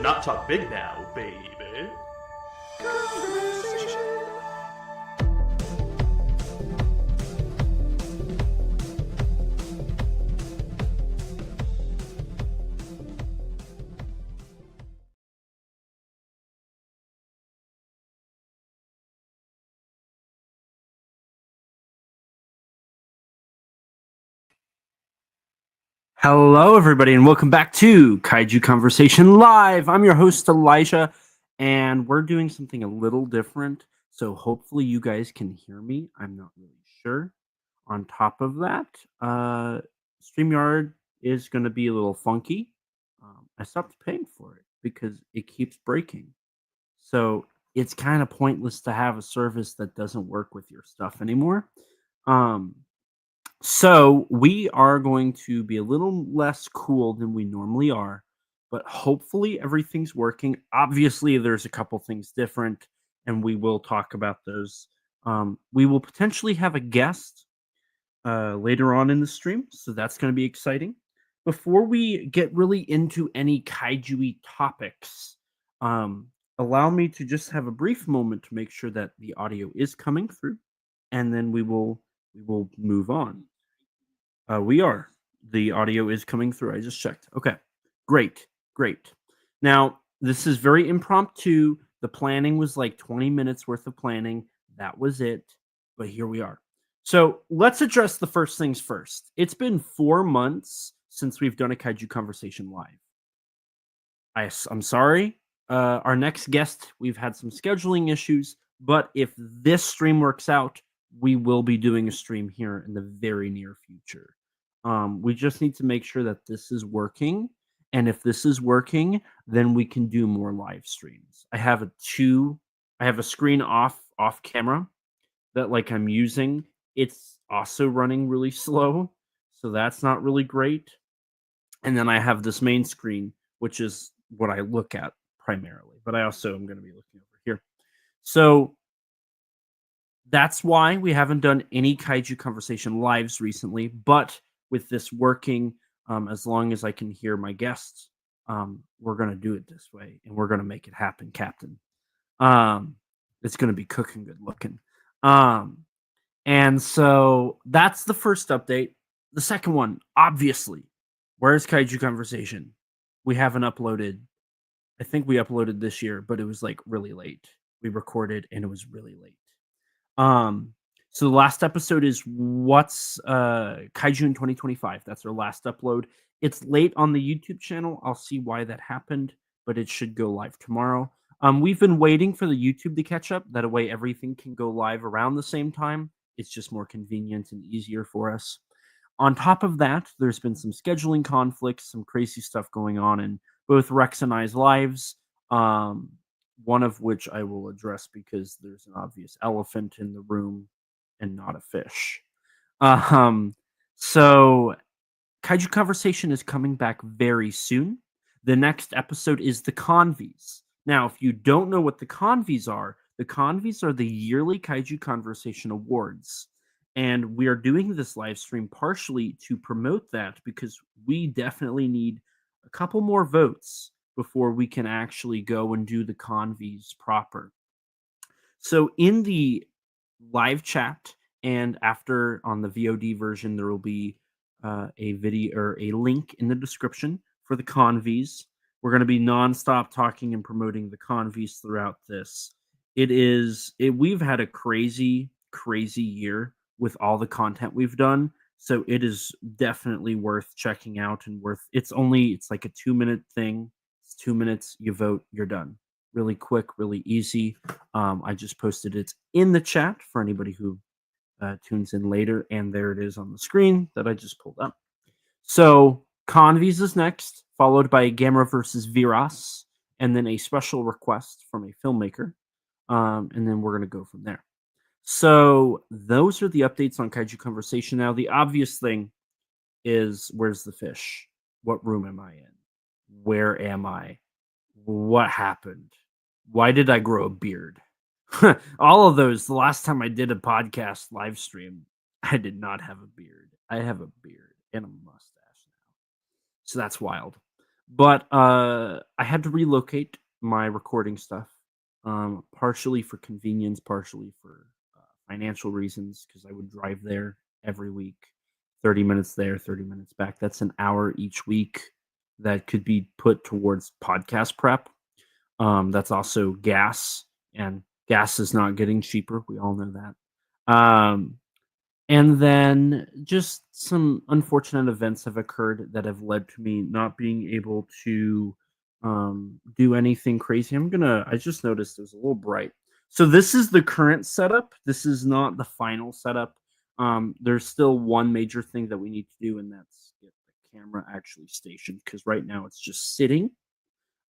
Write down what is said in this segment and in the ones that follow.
not talk big now, baby. Hello, everybody, and welcome back to Kaiju Conversation Live. I'm your host, Elijah, and we're doing something a little different, so hopefully you guys can hear me. I'm not really sure. On top of that, StreamYard is going to be a little funky. I stopped paying for it because it keeps breaking. So it's kind of pointless to have a service that doesn't work with your stuff anymore. So we are going to be a little less cool than we normally are, but hopefully everything's working. Obviously, there's a couple things different, and we will talk about those. We will potentially have a guest later on in the stream, so that's going to be exciting. Before we get really into any kaiju-y topics, allow me to just have a brief moment to make sure that the audio is coming through, and then we will move on. We are. The audio is coming through. I just checked. Okay. Great. Now, this is very impromptu. The planning was like 20 minutes worth of planning. That was it. But here we are. So let's address the first things first. It's been 4 months since we've done a Kaiju Conversation live. I'm sorry. Our next guest, we've had some scheduling issues. But if this stream works out, we will be doing a stream here in the very near future. We just need to make sure that this is working. And if this is working, then we can do more live streams. I have a screen off camera that like I'm using. It's also running really slow. So that's not really great. And then I have this main screen, which is what I look at primarily. But I also am going to be looking over here. So that's why we haven't done any Kaiju Conversation lives recently. But with this working, as long as I can hear my guests, we're going to do it this way, and we're going to make it happen, Captain. It's going to be cooking good looking. And so that's the first update. The second one, obviously, where's Kaiju Conversation? We haven't uploaded. I think we uploaded this year, but it was like really late. We recorded, and it was really late. So the last episode is what's Kaiju in 2025. That's our last upload. It's late on the YouTube channel. I'll see why that happened, but it should go live tomorrow. We've been waiting for the YouTube to catch up. That way everything can go live around the same time. It's just more convenient and easier for us. On top of that, there's been some scheduling conflicts, some crazy stuff going on in both Rex and I's lives. One of which I will address because there's an obvious elephant in the room and not a fish. So Kaiju Conversation is coming back very soon. The next episode is the Convies. Now, if you don't know what the Convies are the yearly Kaiju Conversation Awards. And we are doing this live stream partially to promote that because we definitely need a couple more votes before we can actually go and do the Convies proper. So in the live chat and after on the VOD version, there will be a video or a link in the description for the Convies. We're going to be nonstop talking and promoting the Convies throughout this. We've had a crazy year with all the content we've done. So it is definitely worth checking out and it's like a 2-minute thing. 2 minutes, you vote, you're done. Really quick, really easy. I just posted it in the chat for anybody who tunes in later, and there it is on the screen that I just pulled up. So Convies is next, followed by Gamera versus Viras, and then a special request from a filmmaker, and then we're going to go from there. So those are the updates on Kaiju Conversation. Now, the obvious thing is, where's the fish? What room am I in? Where am I? What happened? Why did I grow a beard? All of those. The last time I did a podcast live stream, I did not have a beard. I have a beard and a mustache now. So that's wild. But I had to relocate my recording stuff, partially for convenience, partially for financial reasons, because I would drive there every week, 30 minutes there, 30 minutes back. That's an hour each week that could be put towards podcast prep. That's also gas, and gas is not getting cheaper. We all know that. And then just some unfortunate events have occurred that have led to me not being able to do anything crazy. I just noticed it was a little bright. So this is the current setup. This is not the final setup. There's still one major thing that we need to do, and that's get the camera actually stationed, because right now it's just sitting.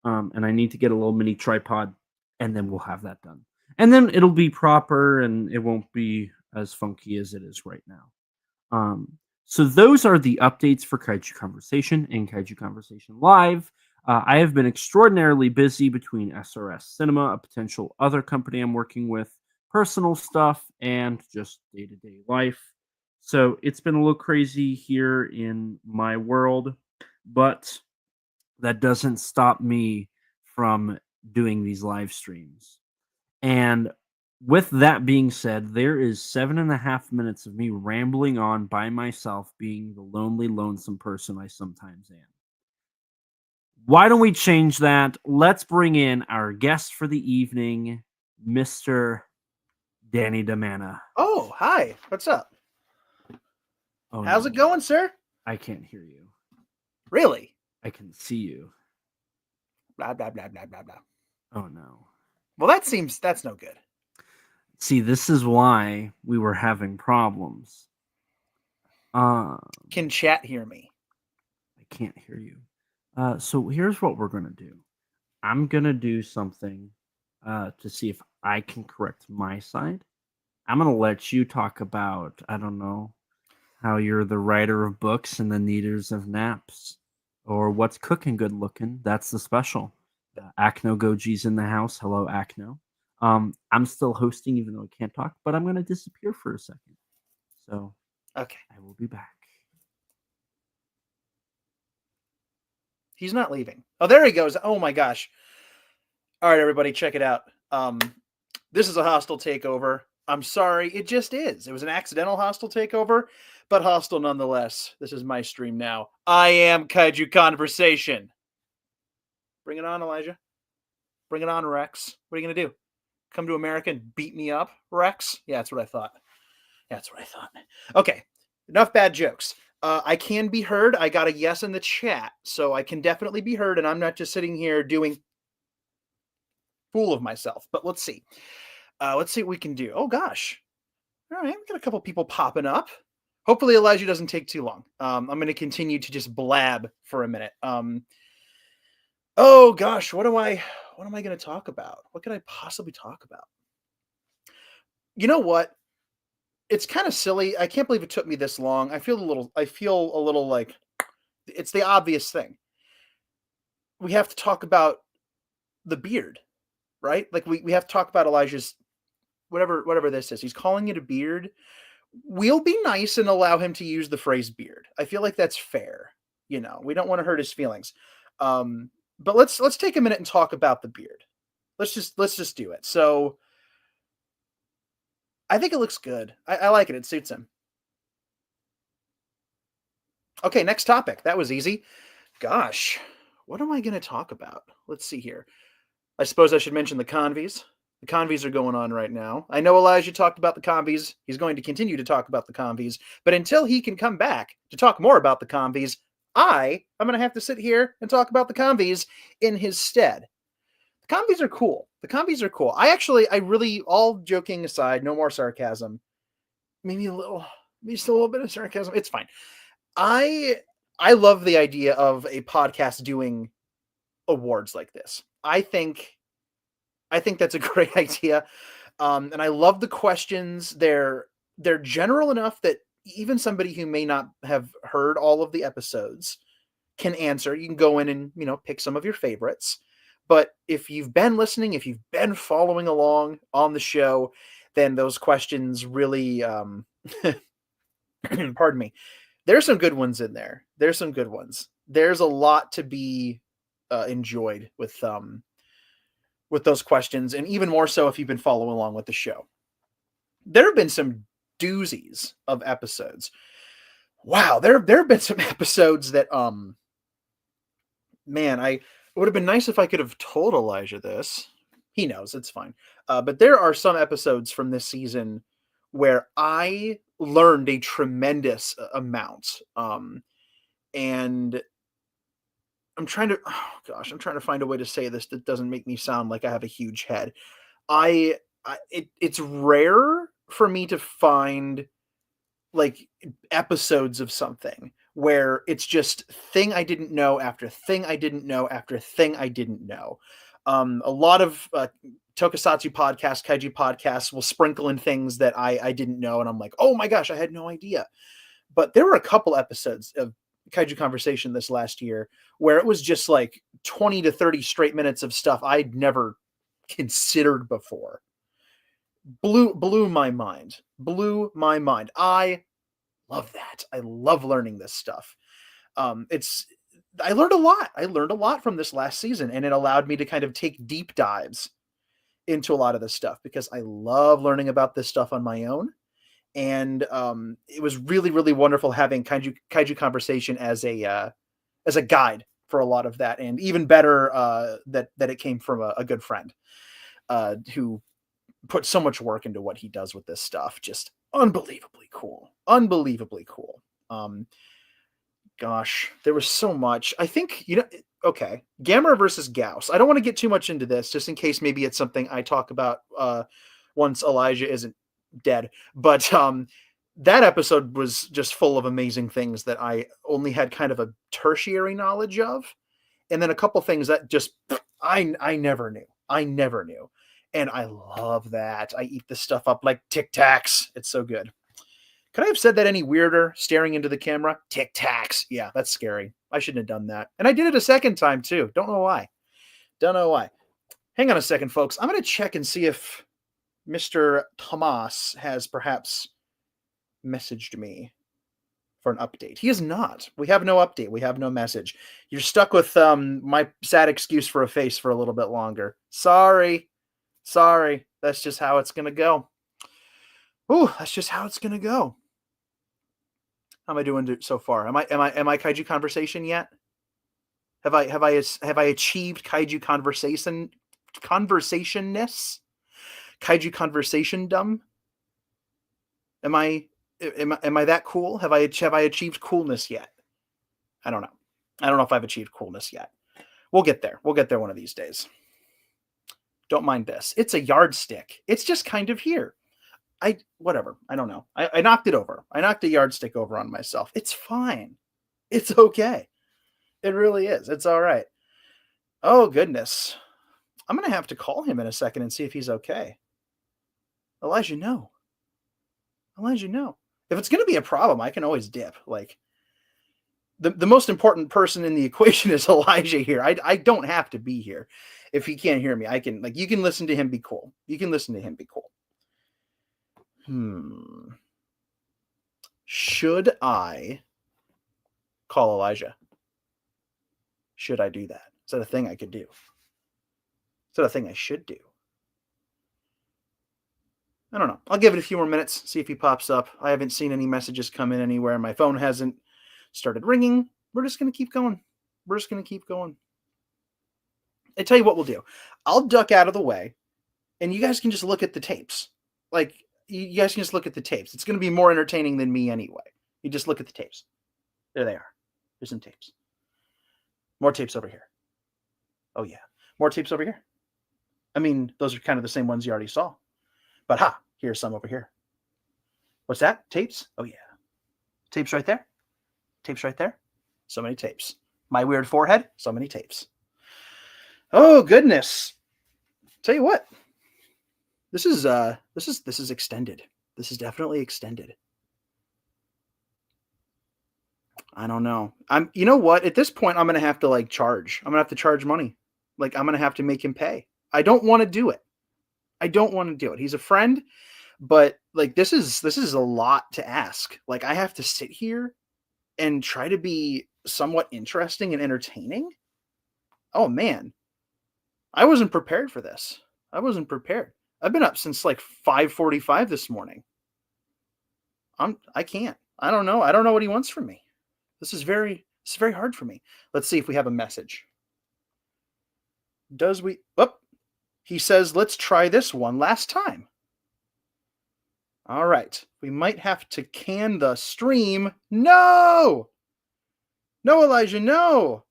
And I need to get a little mini tripod, and then we'll have that done. And then it'll be proper, and it won't be as funky as it is right now. So those are the updates for Kaiju Conversation and Kaiju Conversation Live. I have been extraordinarily busy between SRS Cinema, a potential other company I'm working with, personal stuff, and just day-to-day life. So it's been a little crazy here in my world, but that doesn't stop me from doing these live streams. And with that being said, there is 7.5 minutes of me rambling on by myself, being the lonely, lonesome person I sometimes am. Why don't we change that? Let's bring in our guest for the evening, Mr. Danny Damana. Oh, hi. What's up? Oh, How's no. it going, sir? I can't hear you. Really? I can see you. Blah, blah, blah, blah, blah, blah. Oh, no. Well, that's no good. See, this is why we were having problems. Can chat hear me? I can't hear you. So here's what we're going to do. I'm going to do something to see if I can correct my side. I'm going to let you talk about, I don't know, how you're the writer of books and the kneaders of naps. Or what's cooking good looking. That's the special. Acno Goji's in the house. Hello, Acno. I'm still hosting even though I can't talk, but I'm going to disappear for a second. So Okay. I will be back. He's not leaving. Oh, there he goes. Oh my gosh. All right, everybody, check it out. This is a hostile takeover. I'm sorry, it just is. It was an accidental hostile takeover, but hostile nonetheless. This is my stream now. I am Kaiju Conversation. Bring it on, Elijah. Bring it on, Rex. What are you going to do? Come to America and beat me up, Rex? Yeah, that's what I thought. Okay, enough bad jokes. I can be heard. I got a yes in the chat, so I can definitely be heard, and I'm not just sitting here doing fool of myself. But let's see. Let's see what we can do. Oh, gosh. All right, we got a couple people popping up. Hopefully Elijah doesn't take too long. I'm going to continue to just blab for a minute. Oh, gosh, what am I going to talk about? What could I possibly talk about? You know what? It's kind of silly. I can't believe it took me this long. I feel a little like it's the obvious thing. We have to talk about the beard, right? Like we have to talk about Elijah's whatever this is. He's calling it a beard. We'll be nice and allow him to use the phrase beard. I feel like that's fair. You know, we don't want to hurt his feelings. But let's take a minute and talk about the beard. Let's just do it. So I think it looks good. I like it. It suits him. Okay, next topic. That was easy. Gosh, what am I going to talk about? Let's see here. I suppose I should mention the convies. The convies are going on right now. I know Elijah talked about the convies. He's going to continue to talk about the convies. But until he can come back to talk more about the convies, I'm going to have to sit here and talk about the convies in his stead. The convies are cool. I really, all joking aside, no more sarcasm. Maybe just a little bit of sarcasm. It's fine. I love the idea of a podcast doing awards like this. I think that's a great idea. And I love the questions. They're general enough that even somebody who may not have heard all of the episodes can answer. You can go in and, pick some of your favorites. But if you've been listening, if you've been following along on the show, then those questions really, pardon me, there's some good ones in there. There's a lot to be enjoyed with those questions, and even more so if you've been following along with the show. There have been some doozies of episodes. Wow, there have been some episodes that man, it would have been nice if I could have told Elijah this. He knows, it's fine. But there are some episodes from this season where I learned a tremendous amount. And I'm trying to find a way to say this that doesn't make me sound like I have a huge head. It's rare for me to find like episodes of something where it's just thing I didn't know after thing I didn't know after thing I didn't know. A lot of tokusatsu podcasts, kaiju podcasts will sprinkle in things that I didn't know, and I'm like, oh my gosh, I had no idea. But there were a couple episodes of Kaiju Conversation this last year where it was just like 20 to 30 straight minutes of stuff I'd never considered before. Blew my mind. I love that. I love learning this stuff. I learned a lot. I learned a lot from this last season, and it allowed me to kind of take deep dives into a lot of this stuff because I love learning about this stuff on my own. And it was really, really wonderful having Kaiju Conversation as a guide for a lot of that, and even better that it came from a good friend who put so much work into what he does with this stuff. Just unbelievably cool. Gosh, there was so much. I think, okay, Gamera versus Gauss. I don't want to get too much into this, just in case maybe it's something I talk about once Elijah isn't dead. But that episode was just full of amazing things that I only had kind of a tertiary knowledge of. And then a couple things that just, I never knew. And I love that. I eat this stuff up like Tic Tacs. It's so good. Could I have said that any weirder, staring into the camera? Tic Tacs. Yeah, that's scary. I shouldn't have done that. And I did it a second time, too. Don't know why. Hang on a second, folks. I'm going to check and see if Mr. Tomas has perhaps messaged me for an update. He is not. We have no update. We have no message. You're stuck with my sad excuse for a face for a little bit longer. Sorry. That's just how it's going to go. Ooh, that's just how it's going to go. How am I doing so far? Am I Kaiju Conversation yet? Have I achieved Kaiju Conversationness? Kaiju Conversation dumb? Am I that cool? Have I achieved coolness yet? I don't know. I don't know if I've achieved coolness yet. We'll get there. We'll get there one of these days. Don't mind this. It's a yardstick. It's just kind of here. Whatever. I don't know. I knocked it over. I knocked a yardstick over on myself. It's fine. It's okay. It really is. It's all right. Oh, goodness. I'm going to have to call him in a second and see if he's okay. Elijah, no. If it's going to be a problem, I can always dip. Like, the most important person in the equation is Elijah here. I don't have to be here. If he can't hear me, I can, you can listen to him be cool. Should I call Elijah? Should I do that? Is that a thing I could do? Is that a thing I should do? I don't know. I'll give it a few more minutes, see if he pops up. I haven't seen any messages come in anywhere. My phone hasn't started ringing. We're just going to keep going. I tell you what we'll do. I'll duck out of the way, and you guys can just look at the tapes. You guys can just look at the tapes. It's going to be more entertaining than me anyway. You just look at the tapes. There they are. There's some tapes. More tapes over here. Oh, yeah. More tapes over here. I mean, those are kind of the same ones you already saw. But here's some over here. What's that? Tapes? Oh, yeah. Tapes right there. So many tapes. My weird forehead? So many tapes. Oh, goodness. Tell you what. This is extended. This is definitely extended. I don't know. You know what? At this point, I'm going to have to charge. I'm going to have to charge money. I'm going to have to make him pay. I don't want to do it. He's a friend, but this is a lot to ask. I have to sit here and try to be somewhat interesting and entertaining. Oh man, I wasn't prepared for this. I wasn't prepared. I've been up since like 5:45 this morning. I can't. I don't know. I don't know what he wants from me. This is very hard for me. Let's see if we have a message. Does we? Oh, he says, let's try this one last time. All right. We might have to can the stream. No! No, Elijah, no!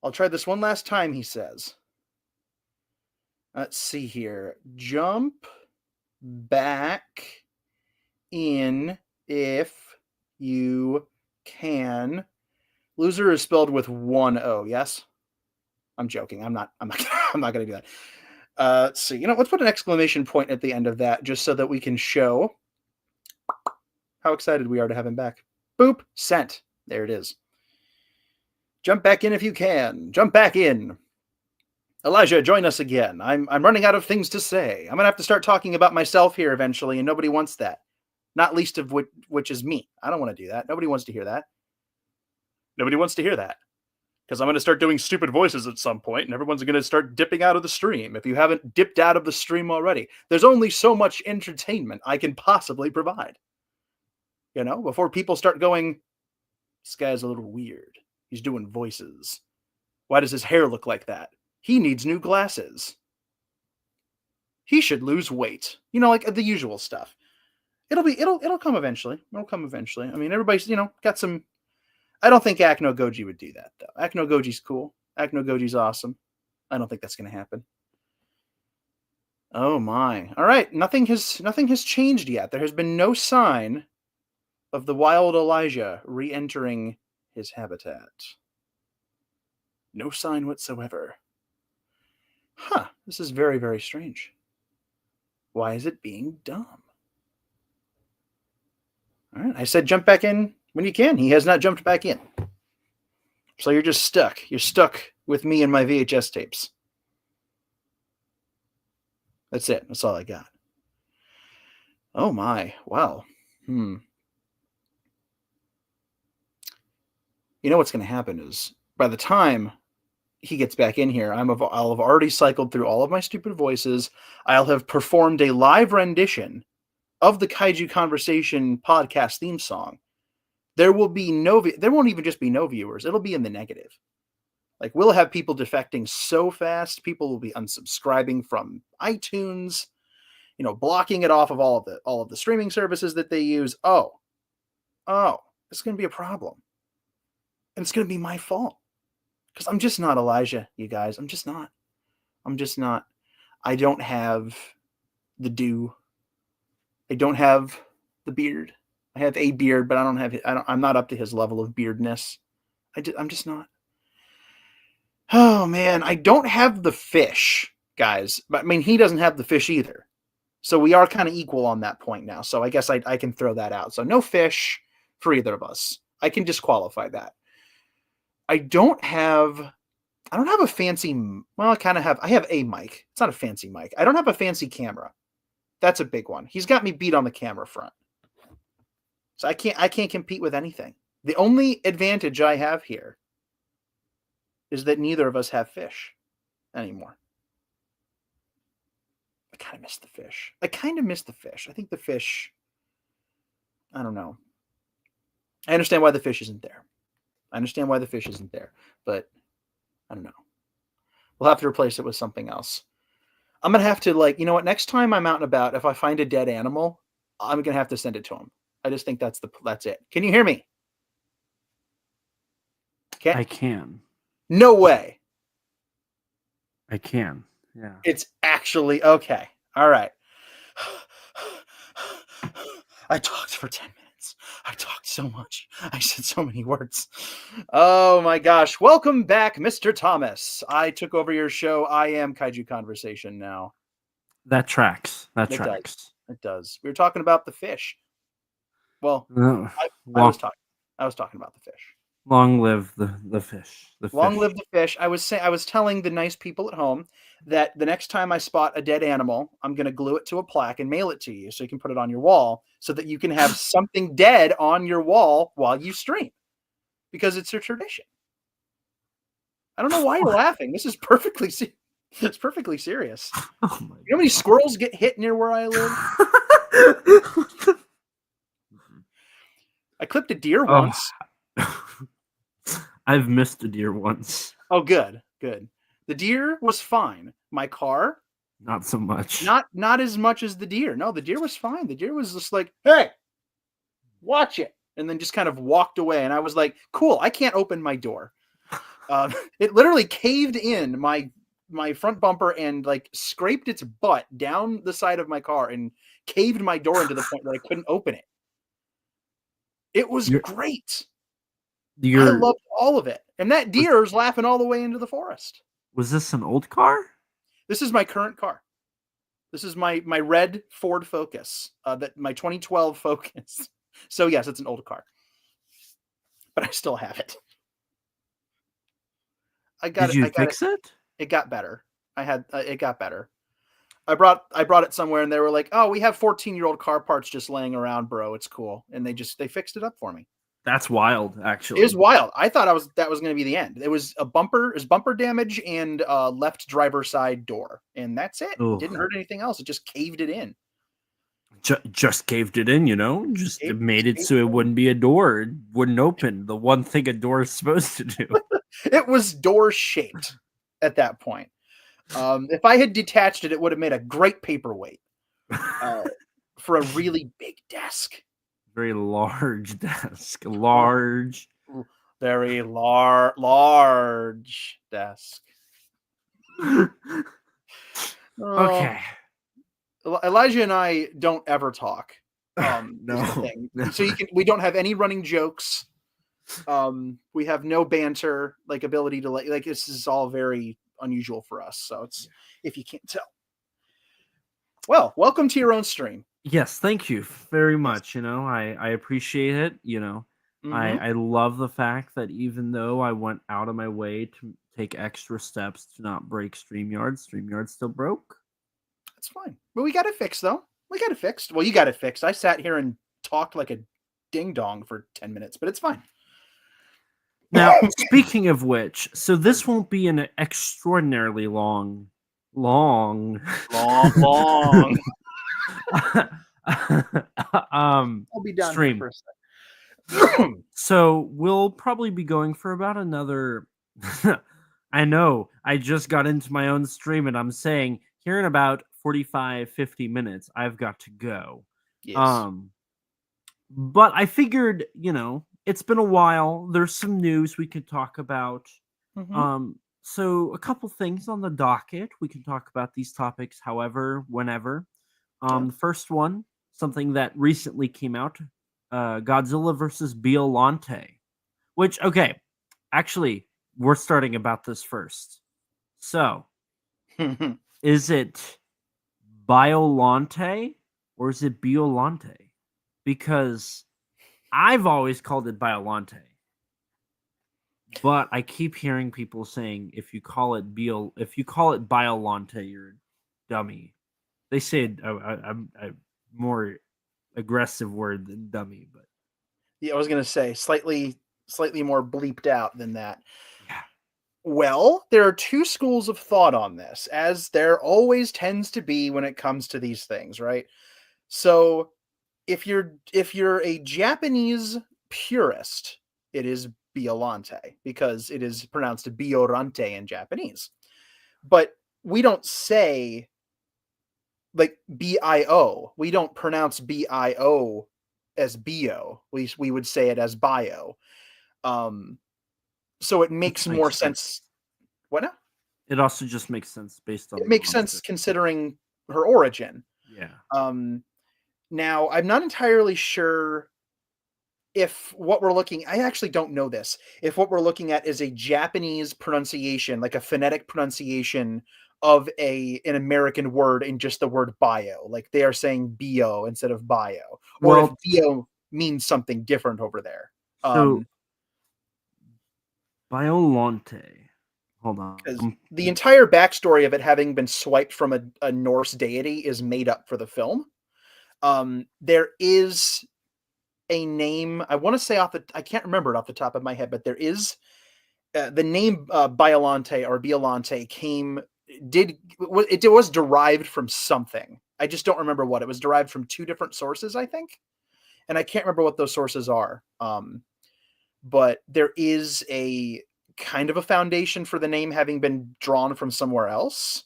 I'll try this one last time, he says. Let's see here. Jump back in if you can. Loser is spelled with one O, yes? I'm joking. I'm not I'm not going to do that. Let's see. You know, let's put an exclamation point at the end of that just so that we can show how excited we are to have him back. Boop. Sent. There it is. Jump back in if you can. Jump back in. Elijah, join us again. I'm running out of things to say. I'm going to have to start talking about myself here eventually, and nobody wants that. Not least of which is me. I don't want to do that. Nobody wants to hear that. Nobody wants to hear that. Because I'm going to start doing stupid voices at some point, and everyone's going to start dipping out of the stream. If you haven't dipped out of the stream already, there's only so much entertainment I can possibly provide. You know, before people start going, this guy's a little weird. He's doing voices. Why does his hair look like that? He needs new glasses. He should lose weight. You know, like the usual stuff. It'll come eventually. It'll come eventually. I mean, everybody's, you know, got some. I don't think Acno Goji would do that, though. Acno Goji's cool. Acno Goji's awesome. I don't think that's going to happen. Oh, my. All right. Nothing has changed yet. There has been no sign of the wild Elijah re-entering his habitat. No sign whatsoever. Huh. This is very, very strange. Why is it being dumb? All right. I said jump back in when you can. He has not jumped back in. So you're just stuck. You're stuck with me and my VHS tapes. That's it. That's all I got. Oh my. Wow. You know what's going to happen is by the time he gets back in here, I'll have already cycled through all of my stupid voices. I'll have performed a live rendition of the Kaiju Conversation podcast theme song. There won't even just be no viewers. It'll be in the negative. Like, we'll have people defecting so fast. People will be unsubscribing from iTunes, you know, blocking it off of all of the streaming services that they use. Oh, it's going to be a problem. And it's going to be my fault. Because I'm just not Elijah, you guys. I'm just not. I don't have the do. I don't have the beard. I have a beard, but I'm not up to his level of beardness. I'm just not. Oh man, I don't have the fish, guys. But I mean, he doesn't have the fish either. So we are kind of equal on that point now. So I guess I can throw that out. So no fish for either of us. I can disqualify that. I don't have a fancy, well, I have a mic. It's not a fancy mic. I don't have a fancy camera. That's a big one. He's got me beat on the camera front. So I can't compete with anything. The only advantage I have here is that neither of us have fish anymore. I kind of miss the fish. I think the fish, I don't know. I understand why the fish isn't there. But I don't know. We'll have to replace it with something else. I'm going to have to, like, you know what? Next time I'm out and about, if I find a dead animal, I'm going to have to send it to him. I just think that's it. Can you hear me? I can. No way. I can. Yeah. It's actually okay. All right. I talked for 10 minutes. I talked so much. I said so many words. Oh my gosh. Welcome back, Mr. Thomas. I took over your show. I am Kaiju Conversation now. That tracks. It does. We were talking about the fish. Well, I was talking about the fish. Long live the fish. Long live the fish. I was telling the nice people at home that the next time I spot a dead animal, I'm going to glue it to a plaque and mail it to you so you can put it on your wall so that you can have something dead on your wall while you stream, because it's a tradition. I don't know why you're laughing. This is perfectly it's perfectly serious. Oh my You know how many squirrels get hit near where I live? I clipped a deer once. I've missed a deer once. Oh, good. The deer was fine. My car, not so much. Not as much as the deer. No, the deer was fine. The deer was just like, hey, watch it. And then just kind of walked away. And I was like, cool, I can't open my door. It literally caved in my front bumper and like scraped its butt down the side of my car and caved my door into the point that I couldn't open it. It was great. I loved all of it. And that deer is laughing all the way into the forest. Was this an old car? This is my current car. This is my red Ford Focus, my 2012 Focus. So yes, it's an old car, but I still have it. Did you fix it? It got better. It got better. I brought it somewhere and they were like, "Oh, we have 14-year-old car parts just laying around, bro. It's cool." And they fixed it up for me. That's wild, actually. It was wild. I thought that was going to be the end. It was bumper damage and left driver's side door, and that's it. It didn't hurt anything else. It just caved it in. Just caved it in, Just made it so it wouldn't be a door. It wouldn't open. The one thing a door is supposed to do. It was door shaped at that point. If I had detached it, it would have made a great paperweight for a really big desk. Very large desk. Large. Very large desk. Okay. Elijah and I don't ever talk. No. So we don't have any running jokes. We have no banter, like ability to like this is all very unusual for us. So it's if you can't tell. Well, welcome to your own stream. Yes, thank you very much. I appreciate it. Mm-hmm. I love the fact that even though I went out of my way to take extra steps to not break StreamYard still broke. That's fine. But we got it fixed, though. We got it fixed. Well, you got it fixed. I sat here and talked like a ding dong for 10 minutes, but it's fine. Now, speaking of which, so this won't be an extraordinarily long I'll be down stream. For a second. So we'll probably be going for about another. I know I just got into my own stream and I'm saying here in about 45-50 minutes I've got to go. Yes. But I figured, it's been a while. There's some news we could talk about. Mm-hmm. So a couple things on the docket. We can talk about these topics however, whenever. The first one, something that recently came out, Godzilla versus Biollante. Which, okay, actually, we're starting about this first. So, is it Biollante or is it Biollante? Because I've always called it Biollante. But I keep hearing people saying if you call it Biollante, you're a dummy. They say a more aggressive word than dummy, but yeah, I was gonna say slightly more bleeped out than that. Yeah. Well, there are two schools of thought on this, as there always tends to be when it comes to these things, right? So if you're a Japanese purist, it is Biollante because it is pronounced Biorante in Japanese. But we don't say like B-I-O. We don't pronounce B-I-O as bio. We would say it as bio. So it makes more sense. What now? It also just makes sense based on. It makes sense considering her origin. Yeah. Now I'm not entirely sure if what we're looking. I actually don't know this. If what we're looking at is a Japanese pronunciation, like a phonetic pronunciation of an American word in just the word bio, like they are saying bio instead of bio, or if bio means something different over there. So Biollante. Hold on. The entire backstory of it having been swiped from a Norse deity is made up for the film. There is a name I want to say I can't remember it off the top of my head, but there is the name Biolante or Biolante it was derived from something. I just don't remember what. It was derived from two different sources, I think, and I can't remember what those sources are. But there is a kind of a foundation for the name having been drawn from somewhere else,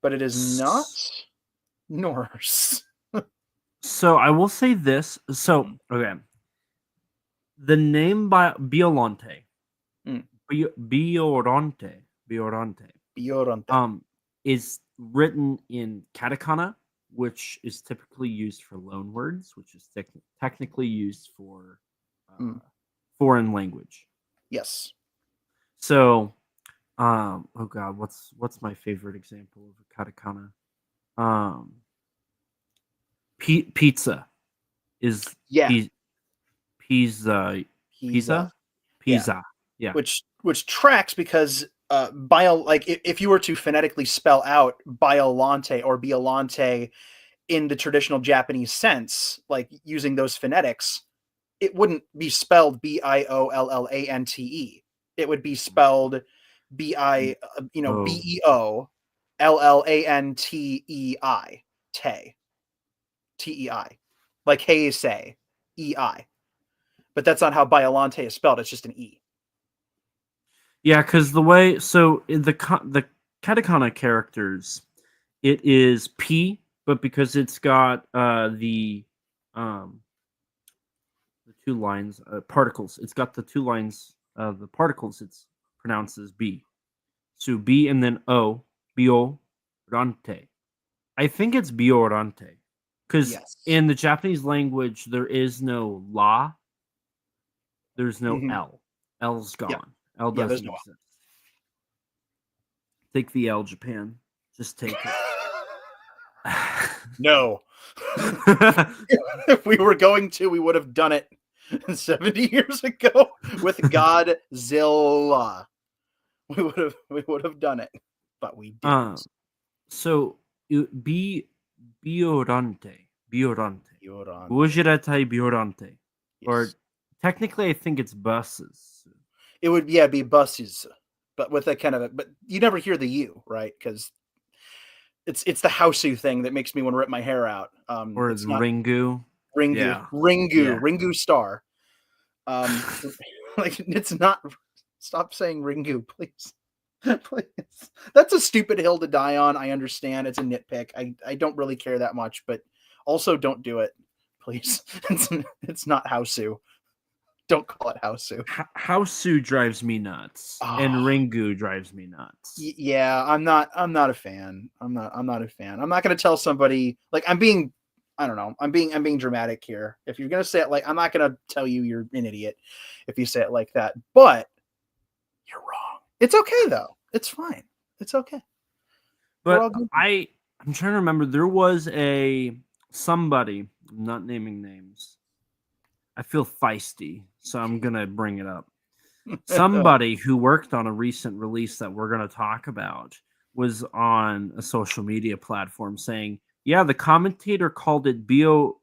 but it is not Norse. So I will say this. So okay, the name by Biolante, Biorante, is written in katakana, which is typically used for loan words, which is technically used for foreign language. Yes. So, oh god, what's my favorite example of a katakana? Pizza is pizza. Yeah. Which tracks because if you were to phonetically spell out Biolante or Biolante in the traditional Japanese sense, like using those phonetics, it wouldn't be spelled Biollalante. It would be spelled Beollantei, Tei, like Heisei, Ei. But that's not how Biolante is spelled. It's just an E. Yeah, because the way in the katakana characters, it is P, but because it's got the two lines particles, it's got the two lines of the particles. It's pronounced as B. So B and then O, Biorante. I think it's Biorante because in the Japanese language there is no la. There's no L. L's gone. Yeah. L doesn't exist. Take the L, Japan. Just take it. No. If we were going to, we would have done it 70 years ago with Godzilla. We would have done it, but we didn't. So Biorante. Ujiratai Biorante. Yes. Or technically I think it's buses. It would be buses, but with a kind of but you never hear the U, right? Because it's the Hausu thing that makes me want to rip my hair out. Or it's Ringu. Yeah. Ringu Star. Like it's not. Stop saying Ringu, please. Please. That's a stupid hill to die on. I understand. It's a nitpick. I don't really care that much, but also don't do it, please. It's not Hausu. Don't call it Hausu. Hausu drives me nuts, and Ringu drives me nuts. Yeah, I'm not a fan. I'm not a fan. I'm not going to tell somebody like I'm being dramatic here. If you're going to say it like I'm not going to tell you you're an idiot if you say it like that. But you're wrong. It's okay though. It's fine. It's okay. But I'm trying to remember. There was somebody. I'm not naming names. I feel feisty, so I'm going to bring it up. Somebody who worked on a recent release that we're going to talk about was on a social media platform saying, yeah, the commentator called it Biolante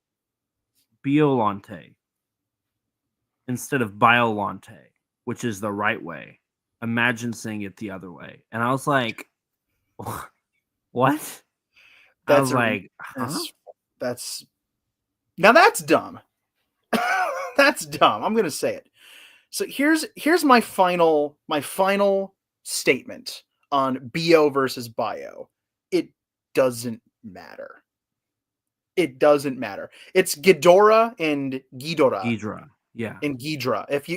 instead of Biolante, which is the right way. Imagine saying it the other way. And I was like, what? That's dumb. That's dumb. I'm going to say it. So here's my final statement on bio versus bio. It doesn't matter. It doesn't matter. It's Ghidorah and Ghidorah. Ghidra. Yeah. And Ghidra. If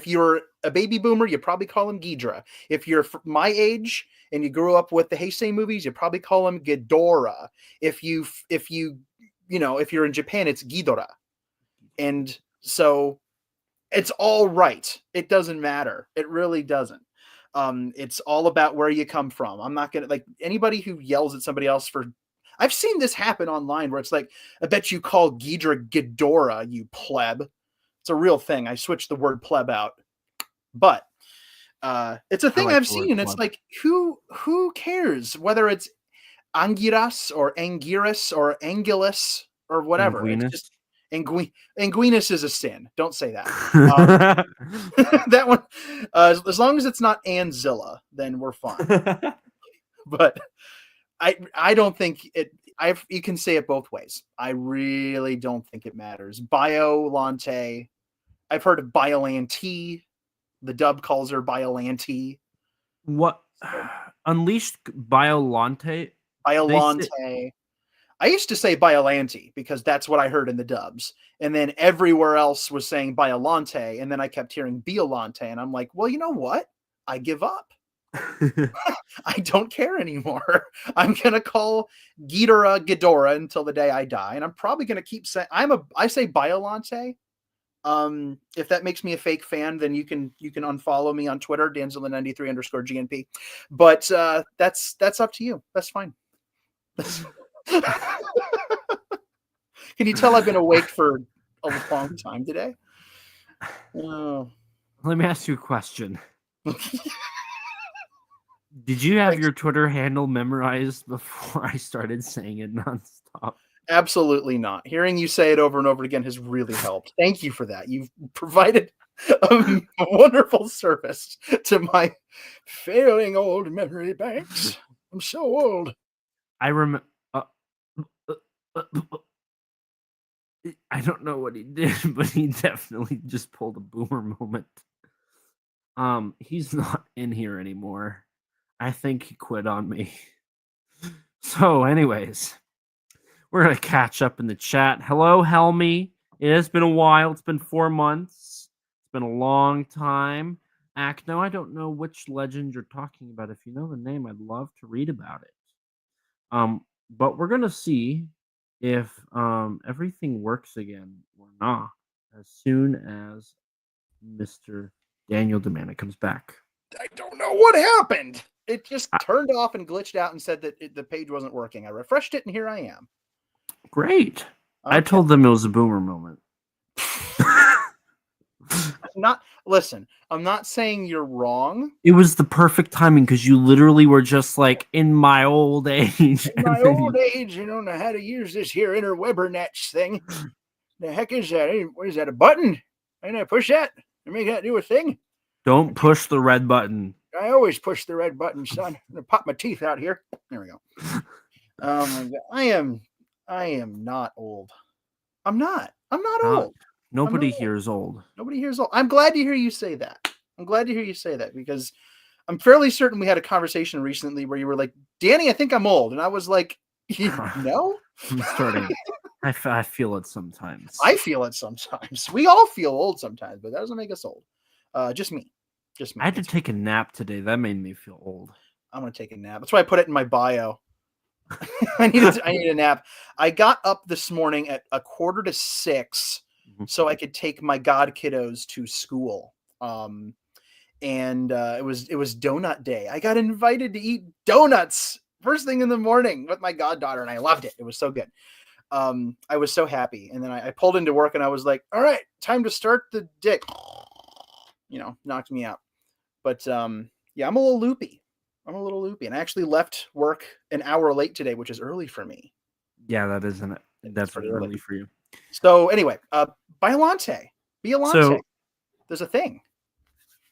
you're a baby boomer, you probably call him Ghidra. If you're my age and you grew up with the Heisei movies, you probably call him Ghidorah. If you're in Japan, it's Ghidorah. And so it's all right. It doesn't matter. It really doesn't. It's all about where you come from. I'm not going to like anybody who yells at somebody else for, I've seen this happen online where it's like, I bet you call Ghidra Ghidorah, you pleb. It's a real thing. I switched the word pleb out, but it's a thing I've seen. And it's like, who cares whether it's Angiras or Angiris or Anguilus or whatever. It's just Anguinus is a sin. Don't say that. That one, as long as it's not Anzilla, then we're fine. But I don't think it. You can say it both ways. I really don't think it matters. Biolante. I've heard of Biolante. The dub calls her Biolante. What? Unleashed Biolante? Biolante. I used to say Biolante because that's what I heard in the dubs. And then everywhere else was saying Biolante. And then I kept hearing Biolante. And I'm like, well, you know what? I give up. I don't care anymore. I'm going to call Ghidorah until the day I die. And I'm probably going to keep saying, I say Biolante. If that makes me a fake fan, then you can unfollow me on Twitter, Danzilla93_GNP. But that's up to you. That's fine. Can you tell I've been awake for a long time today? Let me ask you a question. Did you have your Twitter handle memorized before I started saying it nonstop? Absolutely not. Hearing you say it over and over again has really helped. Thank you for that. You've provided a wonderful service to my failing old memory banks. I'm so old. I remember. I don't know what he did, but he definitely just pulled a boomer moment. He's not in here anymore. I think he quit on me. So, anyways, we're gonna catch up in the chat. Hello, Helmy. It has been a while. It's been 4 months. It's been a long time. No, I don't know which legend you're talking about. If you know the name, I'd love to read about it. But we're gonna see if everything works again or not as soon as Mr. Daniel Demana comes back. I don't know what happened. It just turned off and glitched out and said that the page wasn't working. I refreshed it and here I am. Great. Okay. I told them it was a boomer moment. Listen, I'm not saying you're wrong. It was the perfect timing because you literally were just like, in my old age. In my old age, you don't know how to use this here interwebernets thing. The heck is that? What is that, a button? Ain't I push that? You make that do a thing? Don't push the red button. I always push the red button, son. I'm gonna pop my teeth out here. There we go. Oh my God. I am not old. I'm not old. Nobody here is old. Nobody here is old. I'm glad to hear you say that. I'm glad to hear you say that because I'm fairly certain we had a conversation recently where you were like, Danny, I think I'm old. And I was like, no? I'm starting. I feel it sometimes. I feel it sometimes. We all feel old sometimes, but that doesn't make us old. Just me. I had to take a nap today. That made me feel old. I'm going to take a nap. That's why I put it in my bio. I need a nap. I got up this morning at 5:45 so I could take my god kiddos to school. And it was donut day. I got invited to eat donuts first thing in the morning with my goddaughter, and I loved it. It was so good. I was so happy. And then I pulled into work and I was like, all right, time to start the dick. Knocked me out. But yeah, I'm a little loopy. And I actually left work an hour late today, which is early for me. Yeah, that isn't it. That's pretty early for you. So anyway, Biolante. So, there's a thing.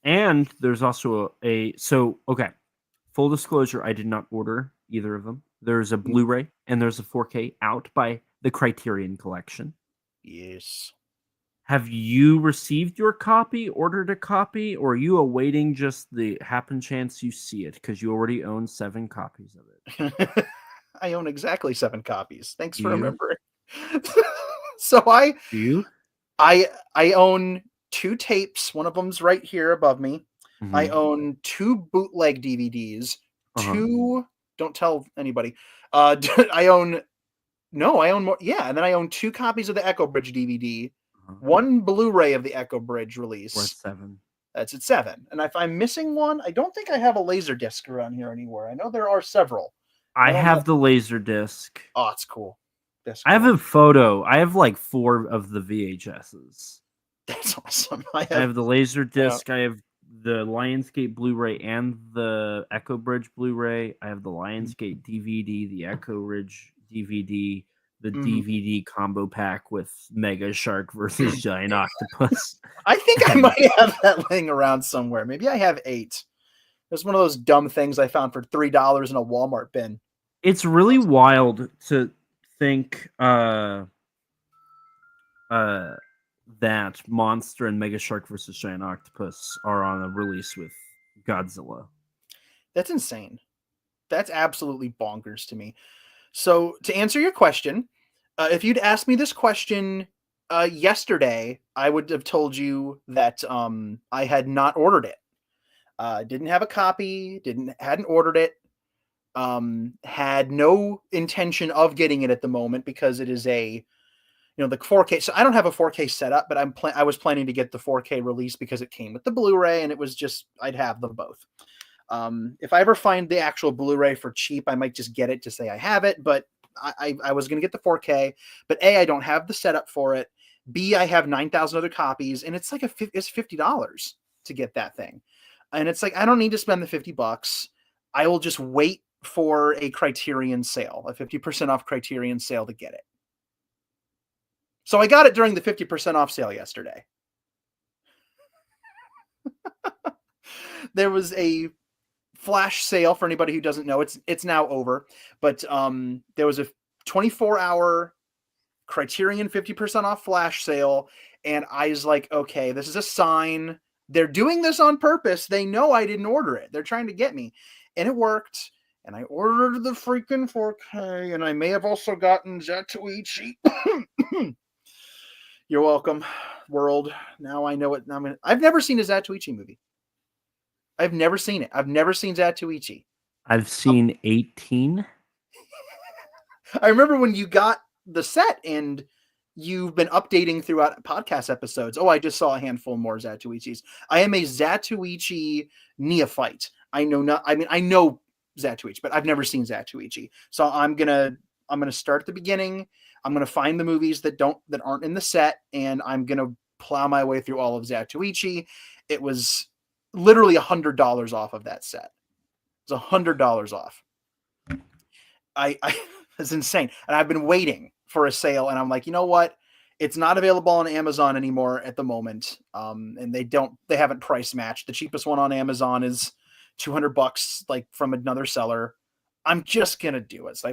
And there's also okay. Full disclosure, I did not order either of them. There's a Blu-ray and there's a 4K out by the Criterion Collection. Yes. Have you received your copy, ordered a copy, or are you awaiting just the happen chance you see it? Because you already own 7 copies of it. I own exactly 7 copies. Thanks for remembering. So I own 2 tapes. One of them's right here above me. Mm-hmm. I own 2 bootleg DVDs. 2. Don't tell anybody. I own more. Yeah, and then I own 2 copies of the Echo Bridge DVD. 1 Blu-ray of the Echo Bridge release. Worth 7. That's at 7. And if I'm missing one, I don't think I have a laser disc around here anywhere. I know there are several. I have the laser disc. Oh, it's cool. I have a photo. I have like 4 of the VHSs. That's awesome. I have the laser disc. I have the Lionsgate Blu-ray and the Echo Bridge Blu-ray. I have the Lionsgate DVD, the Echo Ridge DVD, the Mhm. DVD combo pack with Mega Shark versus Giant Octopus. I think I And might have that laying around somewhere. Maybe I have 8. It's one of those dumb things I found for $3 in a Walmart bin. it's really wild to think that Monster and Mega Shark versus Giant Octopus are on a release with Godzilla. That's insane. That's absolutely bonkers to me. So to answer your question, if you'd asked me this question yesterday, I would have told you that I had not ordered it. Didn't have a copy. Hadn't ordered it. Had no intention of getting it at the moment because it is the 4K. So I don't have a 4K setup, but I was planning to get the 4K release because it came with the Blu-ray, and it was just I'd have them both. If I ever find the actual Blu-ray for cheap, I might just get it to say I have it. But I was going to get the 4K, but A, I don't have the setup for it. B, I have 9,000 other copies, and it's like it's $50 to get that thing. And it's like I don't need to spend the $50. I will just wait for a Criterion sale, a 50% off Criterion sale to get it. So I got it during the 50% off sale yesterday. There was a flash sale for anybody who doesn't know. It's now over, but there was a 24-hour Criterion 50% off flash sale, and I was like, okay, this is a sign. They're doing this on purpose. They know I didn't order it. They're trying to get me, and it worked. And I ordered the freaking 4K, and I may have also gotten Zatoichi. You're welcome, world. Now I know it. I've never seen a Zatoichi movie. I've never seen it. I've never seen Zatoichi. I've seen 18. I remember when you got the set and you've been updating throughout podcast episodes. Oh, I just saw a handful more Zatoichis. I am a Zatoichi neophyte. I know Zatoichi, but I've never seen Zatoichi. So I'm gonna start at the beginning. I'm gonna find the movies that aren't in the set, and I'm gonna plow my way through all of Zatoichi. It was literally $100 off of that set. It's $100 off. It's insane, and I've been waiting for a sale, and I'm like, you know what? It's not available on Amazon anymore at the moment, and they haven't price matched. The cheapest one on Amazon is $200, like from another seller. I'm just gonna do it. So I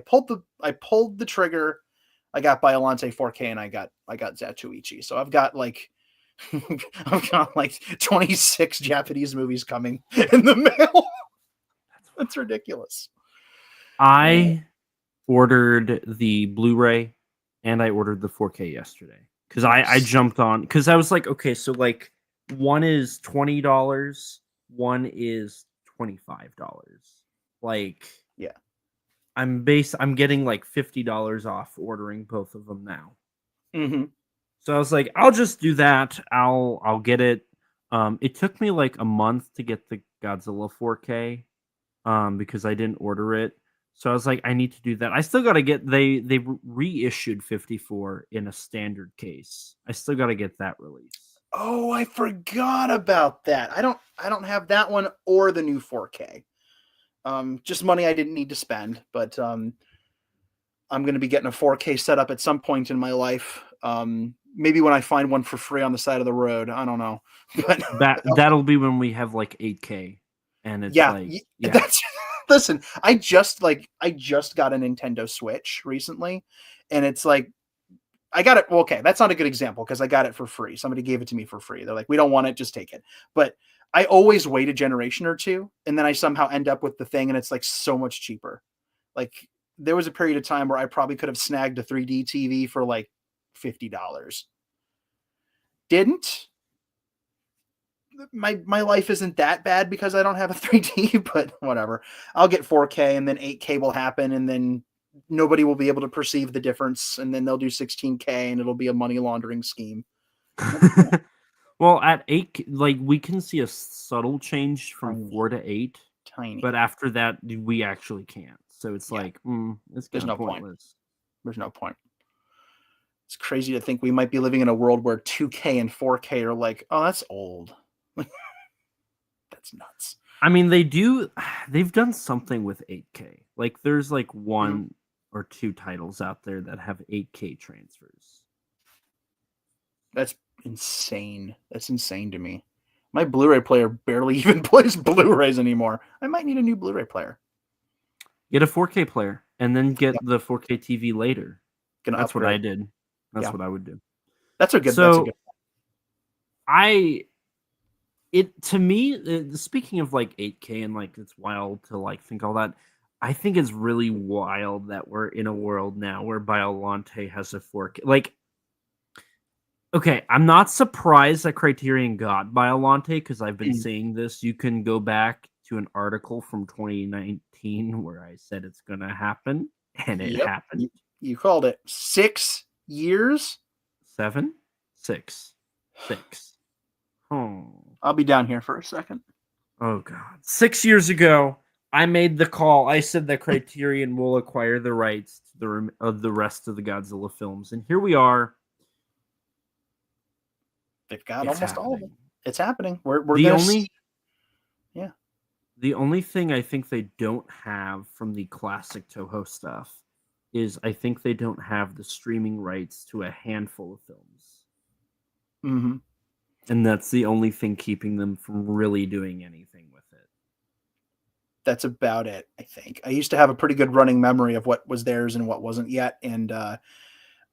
pulled the trigger. I got Biollante 4K, and I got Zatoichi. So I've got like 26 Japanese movies coming in the mail. That's ridiculous. I ordered the Blu-ray and I ordered the 4K yesterday because I jumped on because I was like, okay, so like one is $20, one is $25. Like, yeah, I'm getting like $50 off ordering both of them now. Mm-hmm. So I was like, I'll just do that. I'll get it. It took me like a month to get the Godzilla 4K because I didn't order it. So I was like, I need to do that. I still got to get they reissued 54 in a standard case. I still got to get that release. Oh, I forgot about that. I don't have that one or the new 4K. Just money I didn't need to spend, but I'm going to be getting a 4K setup at some point in my life. Maybe when I find one for free on the side of the road. I don't know. But that'll be when we have like 8K, and it's that's listen. I just got a Nintendo Switch recently, and it's like I got it. Well, okay, that's not a good example because I got it for free. Somebody gave it to me for free. They're like, we don't want it, just take it. But I always wait a generation or two, and then I somehow end up with the thing, and it's like so much cheaper. Like there was a period of time where I probably could have snagged a 3D TV for like $50. Didn't. My life isn't that bad because I don't have a 3D, but whatever. I'll get 4K, and then 8K will happen, and then nobody will be able to perceive the difference, and then they'll do 16K, and it'll be a money laundering scheme. Well, at 8, like we can see a subtle change from Tiny. 4 to 8. Tiny. But after that, we actually can't. So it's like, it's there's no pointless. point. There's no point. It's crazy to think we might be living in a world where 2K and 4K are like, oh, that's old. That's nuts. I mean, they've done something with 8K. Like there's like one or 2 titles out there that have 8K transfers. That's insane. That's insane to me. My Blu-ray player barely even plays Blu-rays anymore. I might need a new Blu-ray player. Get a 4K player and then get the 4K TV later. Gonna That's upgrade. what I did. That's Yeah. what I would do. That's a good. So to me, speaking of like 8K and like it's wild to like think all that. I think it's really wild that we're in a world now where Biollante has a 4K. Like, okay, I'm not surprised that Criterion got Biollante because I've been saying this. You can go back to an article from 2019 where I said it's going to happen, and it happened. You called it. 6 years? 7? 6. 6. Oh. I'll be down here for a second. Oh, God. 6 years ago, I made the call. I said that Criterion will acquire the rights to the rest of the Godzilla films. And here we are. They've got almost all of them. It's happening. We're The only thing I think they don't have from the classic Toho stuff is I think they don't have the streaming rights to a handful of films. Mm-hmm. And that's the only thing keeping them from really doing anything with it. That's about it, I think. I used to have a pretty good running memory of what was theirs and what wasn't yet, and